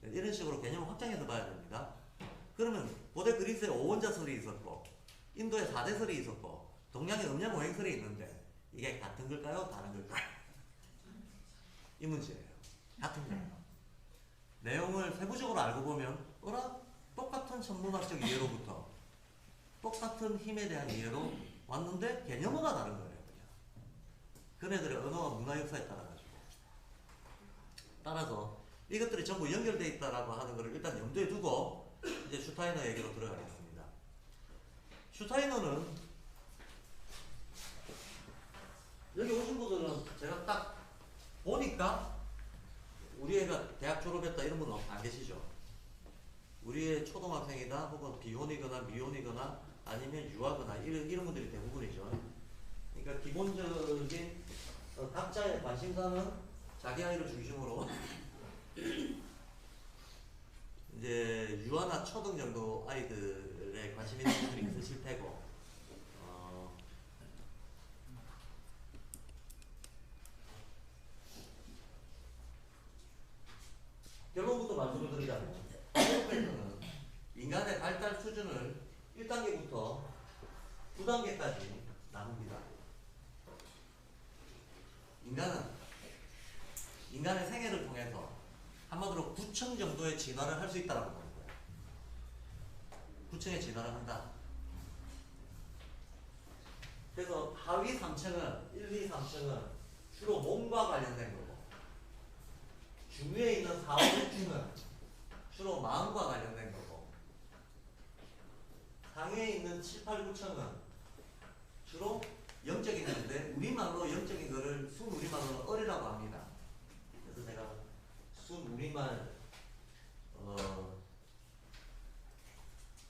이런 식으로 개념을 확장해서 봐야 됩니다. 그러면 고대 그리스에 오원자설이 있었고 인도에 4대설이 있었고 동양에 음양오행설이 있는데 이게 같은 걸까요? 다른 걸까요? 이 문제예요. 같은 거예요. 내용을 세부적으로 알고 보면 똑같은 천문학적 이해로부터 똑같은 힘에 대한 이해로 왔는데 개념어가 다른 거예요. 그냥 그네들의 언어와 문화 역사에 따라서 이것들이 전부 연결되어 있다라고 하는 것을 일단 염두에 두고 이제 슈타이너 얘기로 들어가겠습니다. 슈타이너는 여기 오신 분들은 제가 딱 보니까 우리 애가 대학 졸업했다 이런 분은 안 계시죠? 우리 애 초등학생이다 혹은 비혼이거나 미혼이거나 아니면 유아거나 이런 분들이 대부분이죠. 그러니까 기본적인 각자의 관심사는 자기 아이를 중심으로 이제 유아나 초등 정도 아이들에 관심 있는 분들이 있으실 테고 결론부터 말씀을 드리자면 아이오페이터는 인간의 발달 수준을 1단계부터 9단계까지 나눕니다. 인간의 생애를 통해서 한마디로 9층 정도의 진화를 할 수 있다고 보는 거예요. 9층의 진화를 한다. 그래서 하위 3층은 1, 2, 3층은 주로 몸과 관련된 거고 중위에 있는 4, 5, 6층은 주로 마음과 관련된 거고 상위에 있는 7, 8, 9층은 주로 영적인 건데 우리말로 영적인 거를 순우리말로는 어리라고 합니다. 그래서 제가 순우리말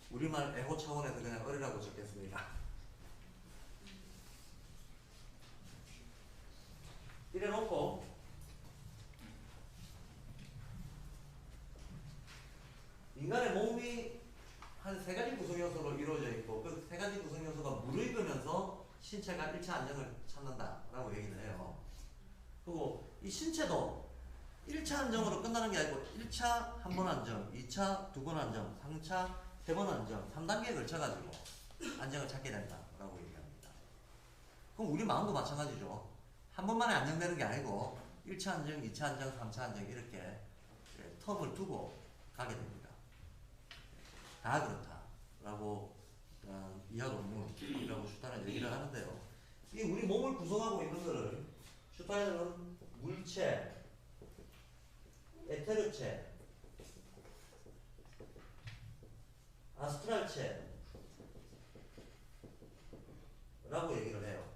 우리말 애호 차원에서 그냥 어리라고 적겠습니다. 이래 놓고 몸이 한 세 가지 구성 요소로 이루어져 있고 그 세 가지 구성 요소가 무르익으면서 신체가 1차 안정을 찾는다라고 얘기를 해요. 그리고 이 신체도 1차 안정으로 끝나는 게 아니고 1차 한 번 안정, 2차 두 번 안정, 3차 세 번 안정, 3단계에 걸쳐가지고 안정을 찾게 된다라고 얘기합니다. 그럼 우리 마음도 마찬가지죠. 한 번만에 안정되는 게 아니고 1차 안정, 2차 안정, 3차 안정 이렇게 텀을 두고 가게 됩니다. 다 그렇다라고 이하 논문이라고 슈타인은 얘기를 하는데요. 이 우리 몸을 구성하고 있는 것을 슈타인은 물체, 에테르체, 아스트랄체 라고 얘기를 해요.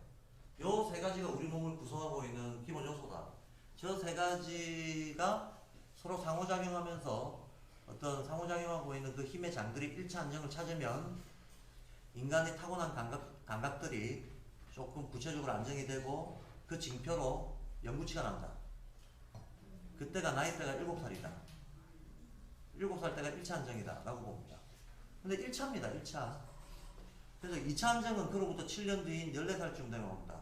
요 세 가지가 우리 몸을 구성하고 있는 기본 요소다. 저 세 가지가 서로 상호작용하면서 어떤 상호작용하고 있는 그 힘의 장들이 1차 안정을 찾으면 인간이 타고난 감각들이 조금 구체적으로 안정이 되고 그 징표로 영구치가 난다. 그때가 나이대가 7살이다. 7살 때가 1차 안정이다 라고 봅니다. 근데 1차입니다. 1차. 그래서 2차 안정은 그로부터 7년 뒤인 14살쯤 되면 옵니다.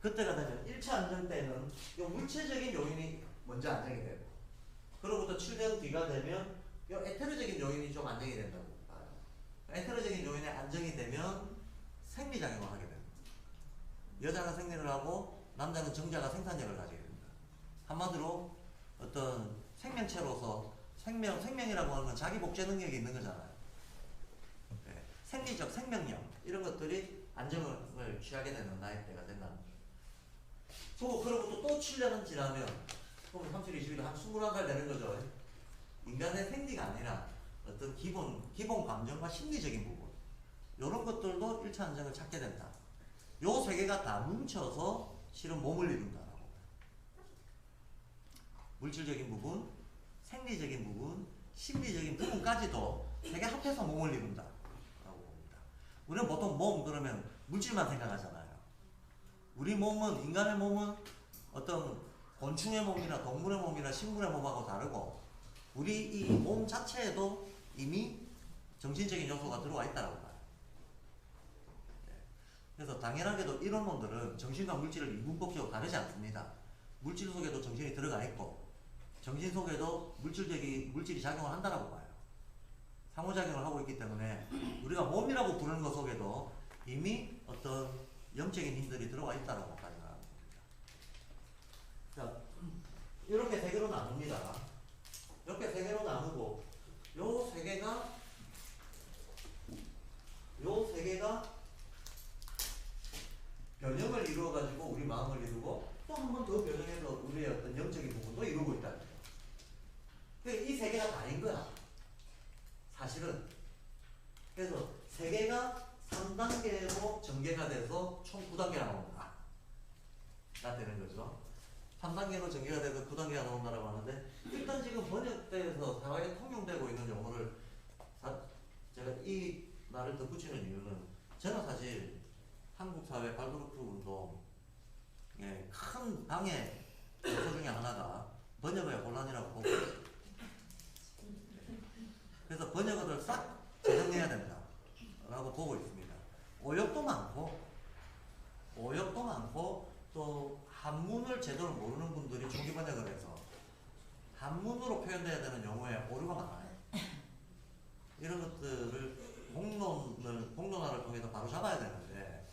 그때가 되면 1차 안정 때는 이 물체적인 요인이 먼저 안정이 되고 그로부터 7년 뒤가 되면 이 에테르적인 요인이 좀 안정이 된다고 봐요. 에테르적인 요인이 안정이 되면 생리작용을 하게 됩니다. 여자는 생리를 하고 남자는 정자가 생산력을 가지게 됩니다. 한마디로 어떤 생명체로서 생명이라고 하는 건 자기 복제 능력이 있는 거잖아요. 네. 생리적 생명력 이런 것들이 안정을 취하게 되는 나이대가 된다는 거죠. 그러고 또 7년은 지나면 그럼 37, 21, 한 21살 되는 거죠. 인간의 생리가 아니라 어떤 기본 감정과 심리적인 부분 이런 것들도 1차 안정을 찾게 된다. 요 세 개가 다 뭉쳐서 실은 몸을 이룬다라고. 물질적인 부분, 생리적인 부분, 심리적인 부분까지도 세 개 합해서 몸을 이룬다라고 봅니다. 우리는 보통 몸 그러면 물질만 생각하잖아요. 우리 몸은 인간의 몸은 어떤 곤충의 몸이나 동물의 몸이나 식물의 몸하고 다르고 우리 이 몸 자체에도 이미 정신적인 요소가 들어와 있다고 봐요. 그래서 당연하게도 이론론들은 정신과 물질을 이분법적으로 다르지 않습니다. 물질 속에도 정신이 들어가 있고 정신 속에도 물질이 작용을 한다고 봐요. 상호작용을 하고 있기 때문에 우리가 몸이라고 부르는 것 속에도 이미 어떤 영적인 힘들이 들어와 있다고 가정하는 겁니다. 자, 이렇게 세 개로 나눕니다. 이렇게 세 개로 나누고 요 세 개가 변형을 이루어가지고 우리 마음을 이루고 또 한 번 더 변형해서 우리의 어떤 영적인 부분도 이루고 있다는 거예요. 그러니까 이 세 개가 다인 거야. 사실은. 그래서 세 개가 3단계로 전개가 돼서 총 9단계가 나온다. 가 되는 거죠. 3단계로 전개가 돼서 9단계가 나온다라고 하는데 일단 지금 번역돼서 사회에 통용되고 있는 용어를 제가 이 말을 덧붙이는 이유는 저는 사실 한국 사회 발브루크 운동의 큰 방해 요소 중에 하나가 번역의 혼란이라고 보고 있어요. 그래서 번역어를 싹 재정리해야 된다라고 보고 있습니다. 오역도 많고 또 한문을 제대로 모르는 분들이 초기 번역을 해서 한문으로 표현돼야 되는 용어에 오류가 많아요. 이런 것들을 공론화를 통해서 바로 잡아야 되는데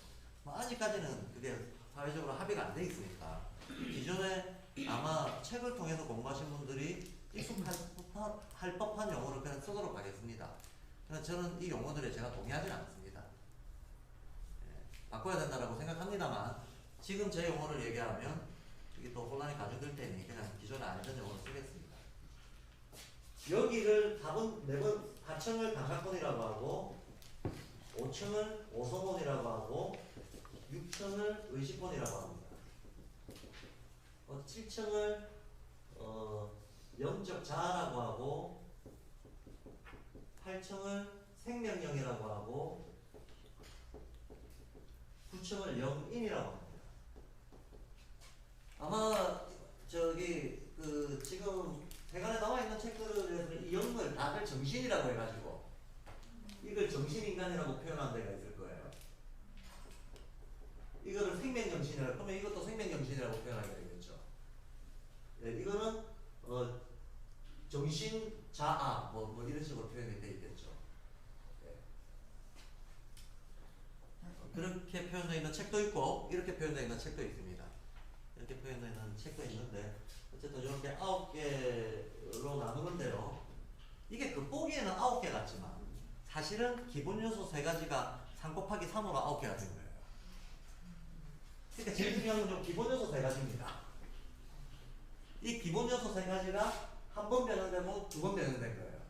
아직까지는 그게 사회적으로 합의가 안 돼 있으니까 기존에 아마 책을 통해서 공부하신 분들이 익숙할 법한 용어를 그냥 쓰도록 하겠습니다. 그래서 저는 이 용어들에 제가 동의하지 않습니다. 바꿔야 된다고 생각합니다만 지금 제 용어를 얘기하면 이게 또 혼란이 가중될 테니 그냥 기존에 알던 용어를 쓰겠습니다. 여기를 4번, 하층을 단각본이라고 하고 5층을 오소본이라고 하고 6층을 의식본이라고 합니다. 7층을 영적 자아라고 하고 8층을 생명력이라고 하고 9층을 영인이라고 합니다. 아마 지금 세간에 나와 있는 책들에서는 이 영을 다들 정신이라고 해가지고 이걸 정신인간이라고 표현한 데가 있을 거예요. 이거를 생명정신이라고, 그러면 이것도 생명정신이라고 표현하게 되겠죠. 예, 이거는 정신자아 뭐 이런 식으로 표현이 되어 있겠죠. 예. 그렇게 표현되어 있는 책도 있고 이렇게 표현되어 있는 책도 있습니다. 이렇게 표현되어 있는 책도 있는데 어쨌든 이렇게 9개로 나누는데요. 이게 겉보기에는 9개 같지만 사실은 기본 요소 3가지가 3 곱하기 3으로 9개가 된 거예요. 그러니까 제일 중요한 건 좀 기본 요소 3가지입니다. 이 기본 요소 3가지가 한 번 변형되고 2번 변형된 거예요.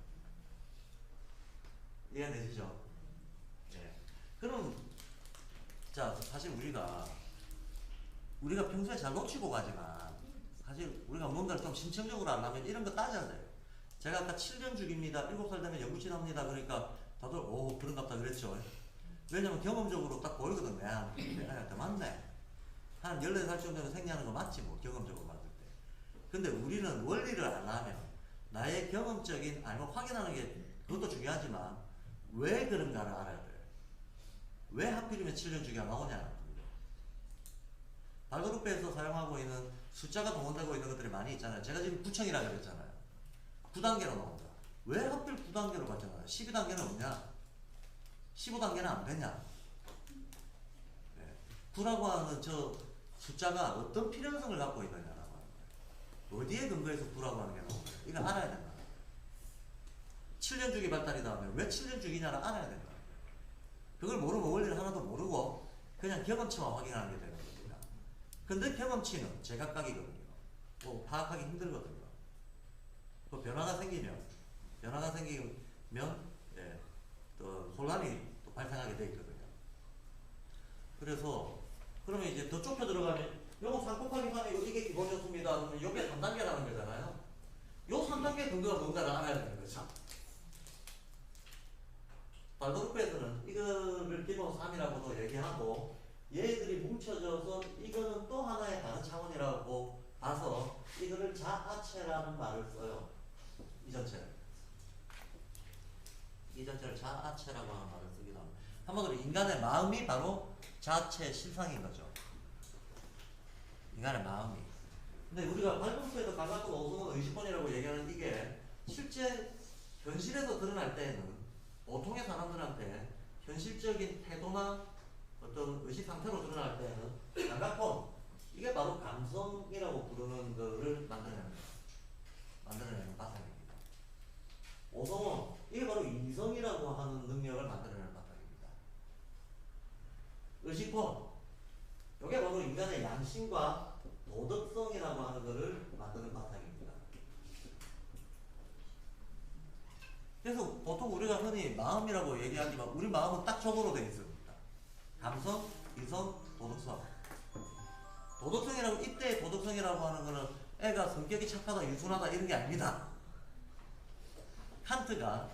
이해되시죠? 네. 그럼 자, 사실 우리가 평소에 잘 놓치고 가지만 사실 우리가 뭔가를 좀 심층적으로 하려면 이런 거 따져야 돼요. 제가 아까 7년 주기입니다. 7살 되면 연구실 합니다. 그러니까 다들 오 그런갑다 그랬죠. 왜냐면 경험적으로 딱 보이거든. 내가 더 맞네. 한 14살쯤 되면 생리하는 거 맞지 뭐 경험적으로 봤을 때. 근데 우리는 원리를 알려면 나의 경험적인 아니면 확인하는 게 그것도 중요하지만 왜 그런가를 알아야 돼요. 왜 하필이면 7년 주기가 나오냐는 겁니다. 발그룹에서 사용하고 있는 숫자가 동원되고 있는 것들이 많이 있잖아요. 제가 지금 9청이라고 그랬잖아요. 9단계로 나온다. 왜 하필 9단계로 갔잖아요. 12단계는 없냐? 15단계는 안 되냐? 네. 9라고 하는 저 숫자가 어떤 필연성을 갖고 있느냐라고 하는 거예요. 어디에 근거해서 9라고 하는 게 나오는 거예요. 이거 알아야 된다. 7년 주기 발달이다 하면 왜 7년 주기냐를 알아야 된다. 그걸 모르면 원리를 하나도 모르고 그냥 경험치만 확인하는 게 되는 겁니다. 근데 경험치는 제각각이거든요. 뭐 파악하기 힘들거든요. 또 변화가 생기면 예, 또 혼란이 또 발생하게 돼 있거든요. 그래서 그러면 이제 더 좁혀 들어가면 요거 3 곱하기 3이고 이게 기본 요소입니다. 그러면 요게 3단계라는 거잖아요. 요 3단계 근거가 뭔가를 알아야 되는 거죠. 발그룹에서는 이거를 기본 3이라고도 얘기하고 얘들이 뭉쳐져서 이거는 또 하나의 다른 차원이라고 봐서 이거를 자아체라는 말을 써요. 이 전체를 자아체라고 하는 말을 쓰기도 합니다. 한마디로 인간의 마음이 바로 자체 실상인 거죠. 인간의 마음이. 근데 우리가 발명수에서 감각권 오성은 의식권이라고 얘기하는 이게 실제 현실에서 드러날 때에는 보통의 사람들한테 현실적인 태도나 어떤 의식 상태로 드러날 때에는 감각권 이게 바로 감성이라고 부르는 거를 만들어내는 바탕입니다. 오성은 이게 바로 이성이라고 하는 능력을 만들어내는 바탕입니다. 의식권 이게 바로 인간의 양심과 도덕성이라고 하는 것을 만드는 바탕입니다. 그래서 보통 우리가 흔히 마음이라고 얘기하지만 우리 마음은 딱 저거로 되어 있습니다. 감성, 이성, 도덕성. 도덕성이라고 이때의 도덕성이라고 하는 거는 애가 성격이 착하다, 유순하다 이런 게 아닙니다. 칸트가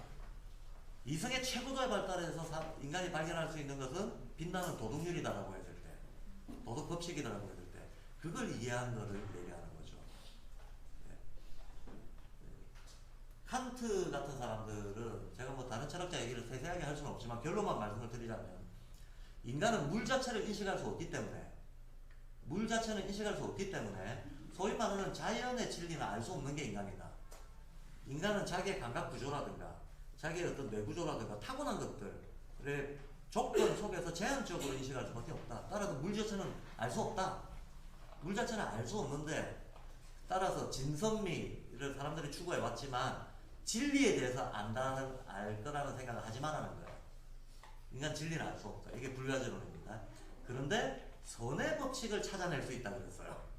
이성의 최고도에 발달해서 인간이 발견할 수 있는 것은 빛나는 도덕률이다라고 했을 때, 도덕 법칙이다라고 했을 때, 그걸 이해한 거를 얘기하는 거죠. 네. 칸트 같은 사람들은 제가 뭐 다른 철학자 얘기를 세세하게 할 수는 없지만 결론만 말씀을 드리자면 인간은 물 자체를 인식할 수 없기 때문에 소위 말하는 자연의 진리는 알 수 없는 게 인간이다. 인간은 자기의 감각 구조라든가 자기의 어떤 뇌구조라든가 타고난 것들의 조건 속에서 제한적으로 인식할 수밖에 없다. 따라서 물 자체는 알 수 없다. 물 자체는 알 수 없는데 따라서 진선미를 사람들이 추구해 왔지만 진리에 대해서 알 거라는 생각을 하지 말라는 거예요. 인간 진리는 알 수 없다. 이게 불가지론입니다. 그런데 선의 법칙을 찾아낼 수 있다고 그랬어요.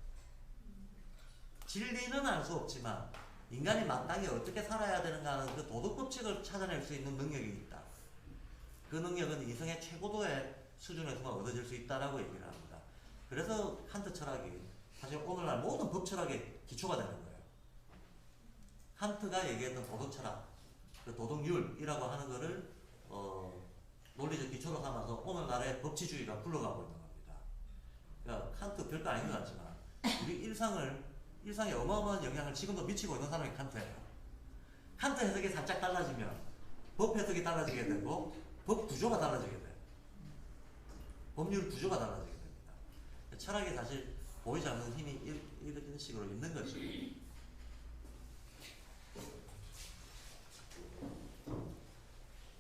진리는 알 수 없지만 인간이 마땅히 어떻게 살아야 되는가 하는 그 도덕 법칙을 찾아낼 수 있는 능력이 있다. 그 능력은 이성의 최고도의 수준에서만 얻어질 수 있다라고 얘기를 합니다. 그래서 칸트 철학이 사실 오늘날 모든 법 철학의 기초가 되는 거예요. 칸트가 얘기했던 도덕 철학, 그 도덕률이라고 하는 거를 논리적 기초로 삼아서 오늘날의 법치주의가 굴러가고 있는 겁니다. 그러니까 칸트 별거 아닌 것 같지만 우리 일상을 일상에 어마어마한 영향을 지금도 미치고 있는 사람이 칸트예요. 칸트 해석이 살짝 달라지면 법 해석이 달라지게 되고 법 구조가 달라지게 돼요. 법률 구조가 달라지게 됩니다. 철학이 사실 보이지 않는 힘이 이런 식으로 있는 거죠.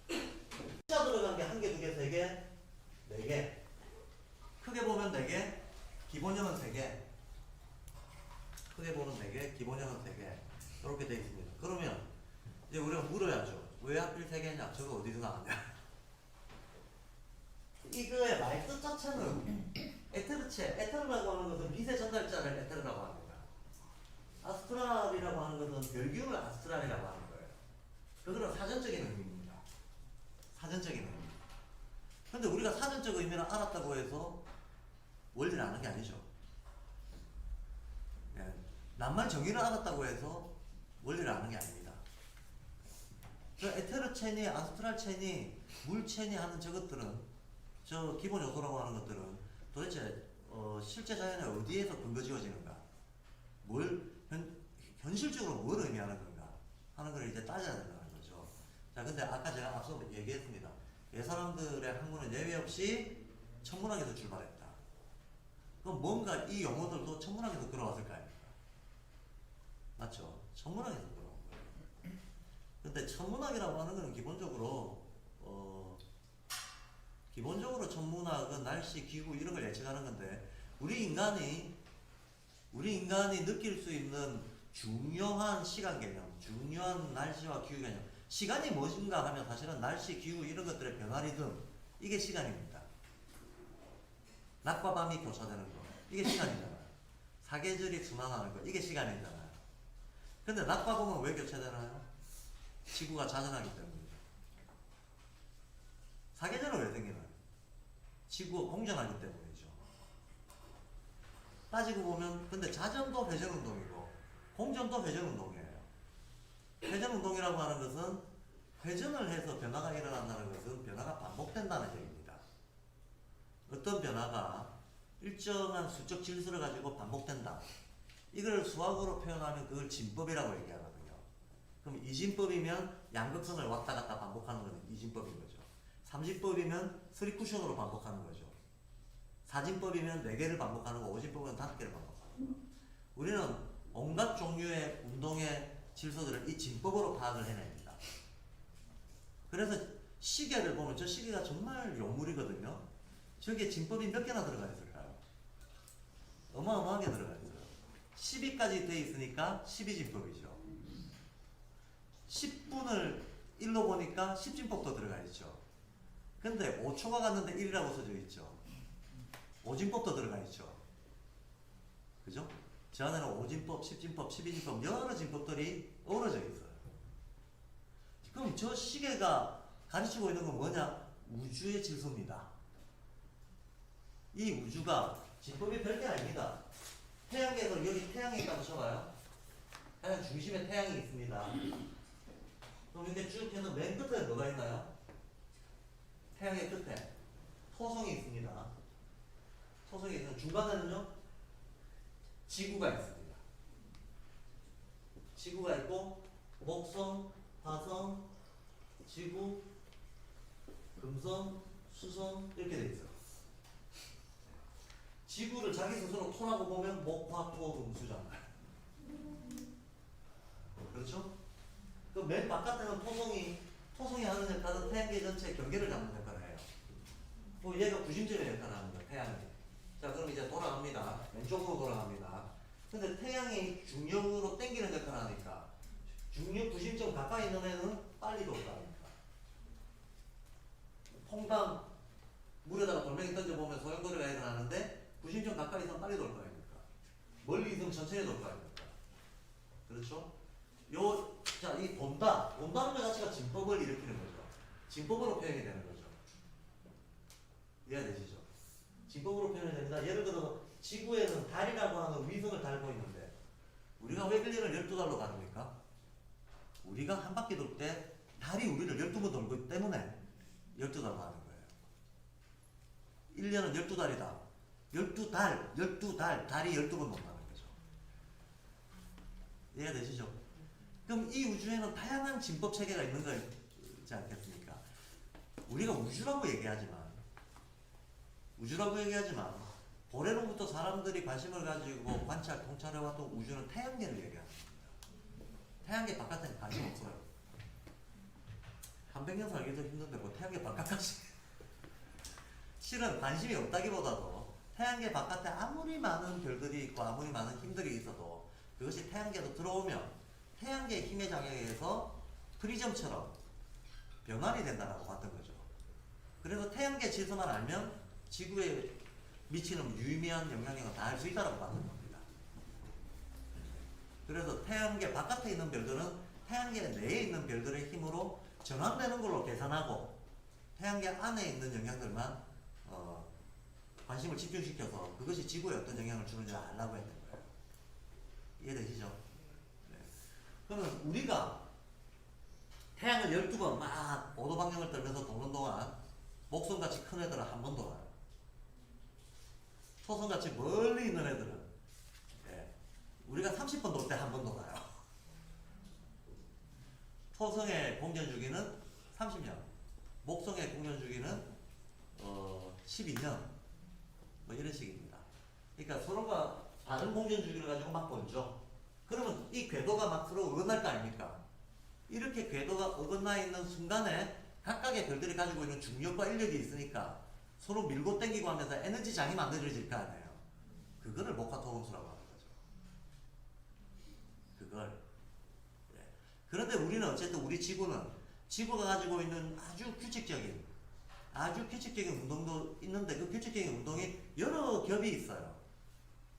숫자 들어간 게 한 개, 두 개, 세 개, 네 개. 크게 보면 네 개, 기본형은 세 개. 크게 보면 네 개, 기본형은 세 개. 이렇게 되어 있습니다. 그러면 이제 우리가 물어야죠. 왜 하필 세 개냐? 저거 어디서 나왔냐? 이거의 말뜻 자체는 에테르라고 하는 것은 빛의 전달자를 에테르라고 합니다. 아스트랄이라고 하는 것은 별기운을 아스트랄이라고 하는 거예요. 그거는 사전적인 의미입니다. 사전적인 의미. 근데 우리가 사전적 의미를 알았다고 해서 원리를 아는 게 아니죠. 예. 낱말 정의를 알았다고 해서 원리를 아는 게 아닙니다. 그 에테르 체니, 아스트랄 체니, 물 체니 하는 저것들은 저 기본 요소라고 하는 것들은 도대체 실제 자연에 어디에서 근거 지어지는가? 현실적으로 뭘 의미하는 건가? 하는 걸 이제 따져야 된다는 거죠. 자, 근데 아까 제가 앞서 얘기했습니다. 이 사람들의 학문은 예외 없이 천문학에서 출발했다. 그럼 뭔가 이 용어들도 천문학에서 들어왔을 거 아닙니까? 맞죠? 천문학에서 들어온 거예요. 근데 천문학이라고 하는 건 기본적으로 천문학은 날씨, 기후 이런 걸 예측하는 건데 우리 인간이 느낄 수 있는 중요한 시간 개념, 중요한 날씨와 기후 개념, 시간이 무엇인가 하면 사실은 날씨, 기후 이런 것들의 변화리듬, 이게 시간입니다. 낮과 밤이 교차되는 거, 이게 시간이잖아요. 사계절이 순환하는 거, 이게 시간이잖아요. 근데 낮과 밤은 왜 교차되나요? 지구가 자전하기 때문이죠. 사계절은 왜 생기나요? 지구가 공전하기 때문이죠. 따지고 보면 근데 자전도 회전운동이고 공전도 회전운동이에요. 회전운동이라고 하는 것은 회전을 해서 변화가 일어난다는 것은 변화가 반복된다는 얘기입니다. 어떤 변화가 일정한 수적 질서를 가지고 반복된다. 이걸 수학으로 표현하면 그걸 진법이라고 얘기하거든요. 그럼 이진법이면 양극선을 왔다 갔다 반복하는 것은 이진법인 거죠. 삼진법이면 3쿠션으로 반복하는 거죠. 사진법이면 4개를 반복하는 거, 오진법은 5개를 반복하는 거. 우리는 온갖 종류의 운동의 질서들을 이 진법으로 파악을 해냅니다. 그래서 시계를 보면 저 시계가 정말 요물이거든요. 저기에 진법이 몇 개나 들어가 있을까요? 어마어마하게 들어가 있어요. 12까지 돼 있으니까 12진법이죠. 10분을 1로 보니까 10진법도 들어가 있죠. 근데 5초가 갔는데 1이라고 써져 있죠. 5진법도 들어가 있죠. 그죠? 저 안에는 5진법, 10진법, 12진법 여러 진법들이 어우러져 있어요. 그럼 저 시계가 가르치고 있는 건 뭐냐? 우주의 질서입니다. 이 우주가 진법이 별게 아닙니다. 태양계에서 여기 태양이 있다고 쳐봐요. 태양 중심에 태양이 있습니다. 그럼 이렇게 쭉 해서 맨 끝에 뭐가 있나요? 태양의 끝에 토성이 있습니다. 토성이 있는 중간에는요 지구가 있습니다. 지구가 있고 목성, 화성, 지구, 금성, 수성 이렇게 돼 있어요. 지구를 자기 스스로 토라고 보면 목, 화, 토, 금, 수잖아요. 그렇죠? 그 맨 바깥에는 토성이 하는 역할은 태양계 전체의 경계를 잡는 역할을 해요. 또 얘가 구심점의 역할을 하는 거예요, 태양이. 자, 그럼 이제 돌아갑니다. 왼쪽으로 돌아갑니다. 근데 태양이 중력으로 당기는 역할을 하니까 중력 구심점 가까이 있는 애는 빨리 돌 거 아닙니까? 퐁당 물에다가 돌멩이 던져보면 소용돌이가 일어나는데 구심점 가까이 있으면 빨리 돌 거 아닙니까? 멀리 있으면 천천히 돌 거 아닙니까? 그렇죠? 자, 이 돈다는 것 자체가 진법을 일으키는 거죠. 진법으로 표현이 되는 거죠. 이해되시죠? 진법으로 표현이 됩니다. 예를 들어서 지구에는 달이라고 하는 위성을 달고 있는데 우리가 왜 1년을 12달로 가릅니까? 우리가 한 바퀴 돌 때 달이 우리를 12번 돌기 때문에 12달로 가는 거예요. 1년은 12달이다. 12달, 달이 12번 돈다는 거죠. 이해가 되시죠? 그럼 이 우주에는 다양한 진법 체계가 있는 거지 않겠습니까? 우리가 우주라고 얘기하지만 고래로부터 사람들이 관심을 가지고 관찰, 통찰해왔던 우주는 태양계를 얘기합니다. 태양계 바깥에는 관심 없어요. 한 100년 살기도 힘든데 뭐 태양계 바깥까지 실은 관심이 없다기보다도 태양계 바깥에 아무리 많은 별들이 있고 아무리 많은 힘들이 있어도 그것이 태양계로 들어오면 태양계의 힘의 작용에 의해서 프리즘처럼 변환이 된다고 봤던 거죠. 그래서 태양계 질서만 알면 지구에 미치는 유의미한 영향력을 다 알 수 있다고 봤던 겁니다. 그래서 태양계 바깥에 있는 별들은 태양계 내에 있는 별들의 힘으로 전환되는 걸로 계산하고 태양계 안에 있는 영향들만 관심을 집중시켜서 그것이 지구에 어떤 영향을 주는지 알라고 했던 거예요. 이해되시죠? 네. 그러면 우리가 태양을 12번 막 오도방정을 떨면서 도는 동안 목성같이 큰 애들은 한 번 돌아요. 토성같이 멀리 있는 애들은 우리가 30번 돌 때 한 번 돌아요. 토성의 공전 주기는 30년, 목성의 공전 주기는 12년, 뭐 이런 식입니다. 그러니까 서로가 다른 공전 주기를 가지고 막 돌죠. 그러면 이 궤도가 막 서로 어긋날 거 아닙니까? 이렇게 궤도가 어긋나 있는 순간에 각각의 별들이 가지고 있는 중력과 인력이 있으니까 서로 밀고 당기고 하면서 에너지 장이 만들어질 거 아니에요. 그거를 목화토금수라고 하는 거죠. 그걸. 그런데 우리는 어쨌든 우리 지구가 가지고 있는 아주 규칙적인 운동도 있는데 그 규칙적인 운동이 여러 겹이 있어요.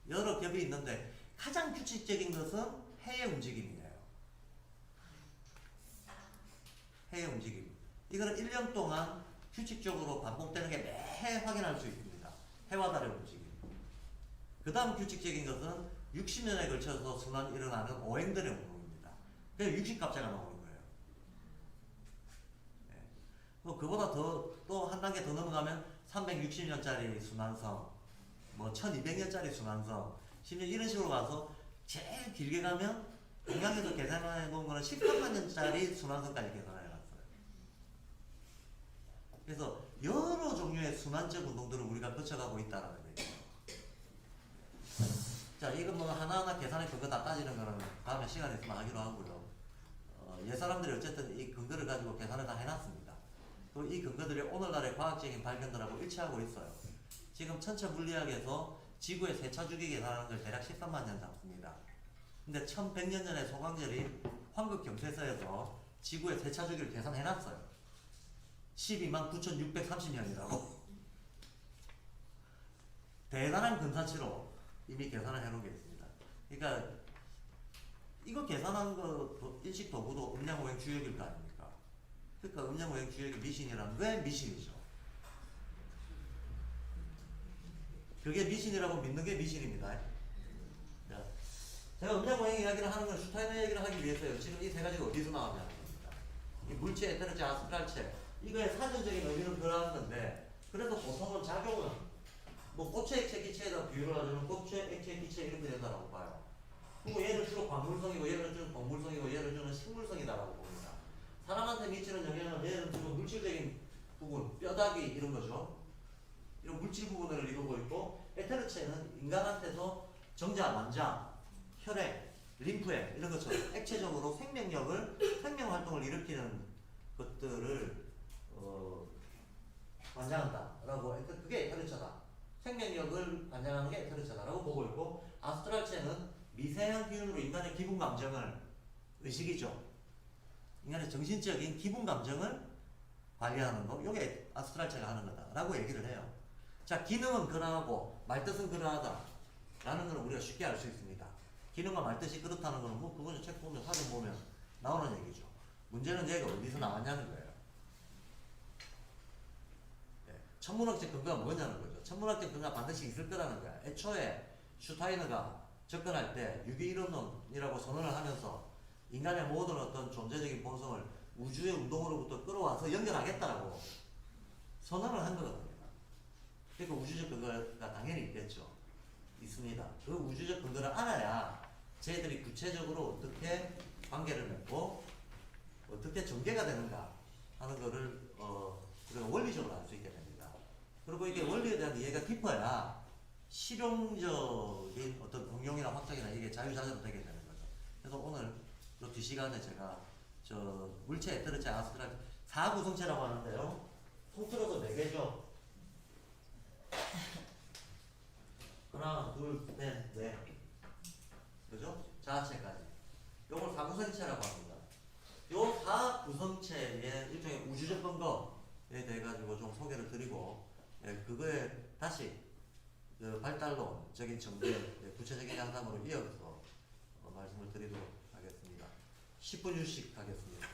여러 겹이 있는데 가장 규칙적인 것은 해의 움직임이에요. 해의 움직임. 이거는 1년 동안 규칙적으로 반복되는 게 매해 확인할 수 있습니다. 해와 달의 움직임. 그 다음 규칙적인 것은 60년에 걸쳐서 순환 일어나는 오행들의 운동입니다. 그래서 60갑자가 나오는 거예요. 뭐 그보다 또 한 단계 더 넘어가면 360년짜리 순환성, 뭐 1200년짜리 순환성, 심지어 이런 식으로 가서 제일 길게 가면 동양에서 계산해 놓은 거는 13만 년짜리 순환성까지 계산해 놨어요. 그래서 여러 종류의 순환적 운동들을 우리가 거쳐가고 있다는 얘기예요. 자, 이거 뭐 하나하나 계산의 근거 다 따지는 거는 다음에 시간 있으면 하기로 하고요. 옛사람들이 어쨌든 이 근거를 가지고 계산을 다 해놨습니다. 그리고 이 근거들이 오늘날의 과학적인 발견들하고 일치하고 있어요. 지금 천체 물리학에서 지구의 세차 주기 계산하는 걸 대략 13만 년 잡습니다. 근데 1100년 전에 소강절이 황급 경세서에서 지구의 세차 주기를 계산해놨어요. 12만 9630년이라고. 대단한 근사치로 이미 계산을 해놓은 게 있습니다. 그러니까 이거 계산한 거 일식 도구도 음양오행 주역일 거 아닙니까? 그러니까 음양오행 주역이 미신이라면 왜 미신이죠? 그게 미신이라고 믿는 게 미신입니다. 자, 제가 음양오행 이야기를 하는 건 슈타이너 얘기를 하기 위해서요. 지금 이 세 가지가 어디서 나왔냐는 겁니다. 이 물체, 에테르체, 아스트랄체. 이거의 사전적인 의미는 그러한 건데, 그래서 보통은 작용은 뭐 고체, 액체, 기체에다 비유를 하자면 고체, 액체, 기체 이렇게 된다고 봐요. 그리고 얘를 주로 광물성이고 얘를 주는 동물성이고 얘를 주는 식물성이다라고 봅니다. 사람한테 미치는 영향은 얘는 주로 물질적인 부분, 뼈다귀 이런 거죠. 이런 물질 부분을 이루고 있고, 에테르체는 인간한테서 정자, 만자, 혈액, 림프액 이런 것처럼 액체적으로 생명 활동을 일으키는 것들을 관장한다라고. 그게 에테르체다. 생명력을 관장하는 게 에테르체다라고 보고 있고, 아스트랄체는 미세한 기운으로 인간의 기분 감정을, 의식이죠. 인간의 정신적인 기분 감정을 관리하는 거, 이게 아스트랄체가 하는 거다라고 얘기를 해요. 자, 기능은 그러하고 말뜻은 그러하다라는 걸 우리가 쉽게 알 수 있습니다. 기능과 말뜻이 그렇다는 거는 뭐 그거는 책 보면 사전 보면 나오는 얘기죠. 문제는 얘가 어디서 나왔냐는 거예요. 천문학적 근거가 뭐냐는 거죠. 천문학적 근거가 반드시 있을 거라는 거야. 애초에 슈타이너가 접근할 때 유기이론론이라고 선언을 하면서 인간의 모든 어떤 존재적인 본성을 우주의 운동으로부터 끌어와서 연결하겠다라고 선언을 한 거거든요. 그러니까 우주적 근거가 당연히 있겠죠. 있습니다. 그 우주적 근거를 알아야 저희들이 구체적으로 어떻게 관계를 맺고 어떻게 전개가 되는가 하는 거를 우리가 원리적으로 알 수 있게 됩니다. 그리고 이게 원리에 대한 이해가 깊어야 실용적인 어떤 응용이나 확장이나 이게 자유자재로 되게 되는 거죠. 그래서 오늘 이 뒷시간에 제가 저 물체 에테르체 아스트랄 4구성체라고 하는데요. 통틀어서 4개죠. 하나, 둘, 셋, 넷. 그죠? 자체까지. 요걸 4구성체라고 합니다. 요 4구성체의 일종의 우주적 근거에 대해 가지고 좀 소개를 드리고, 그거에 다시 그 발달론적인 전개, 구체적인 양상으로 이어서 말씀을 드리도록 하겠습니다. 10분 휴식 하겠습니다.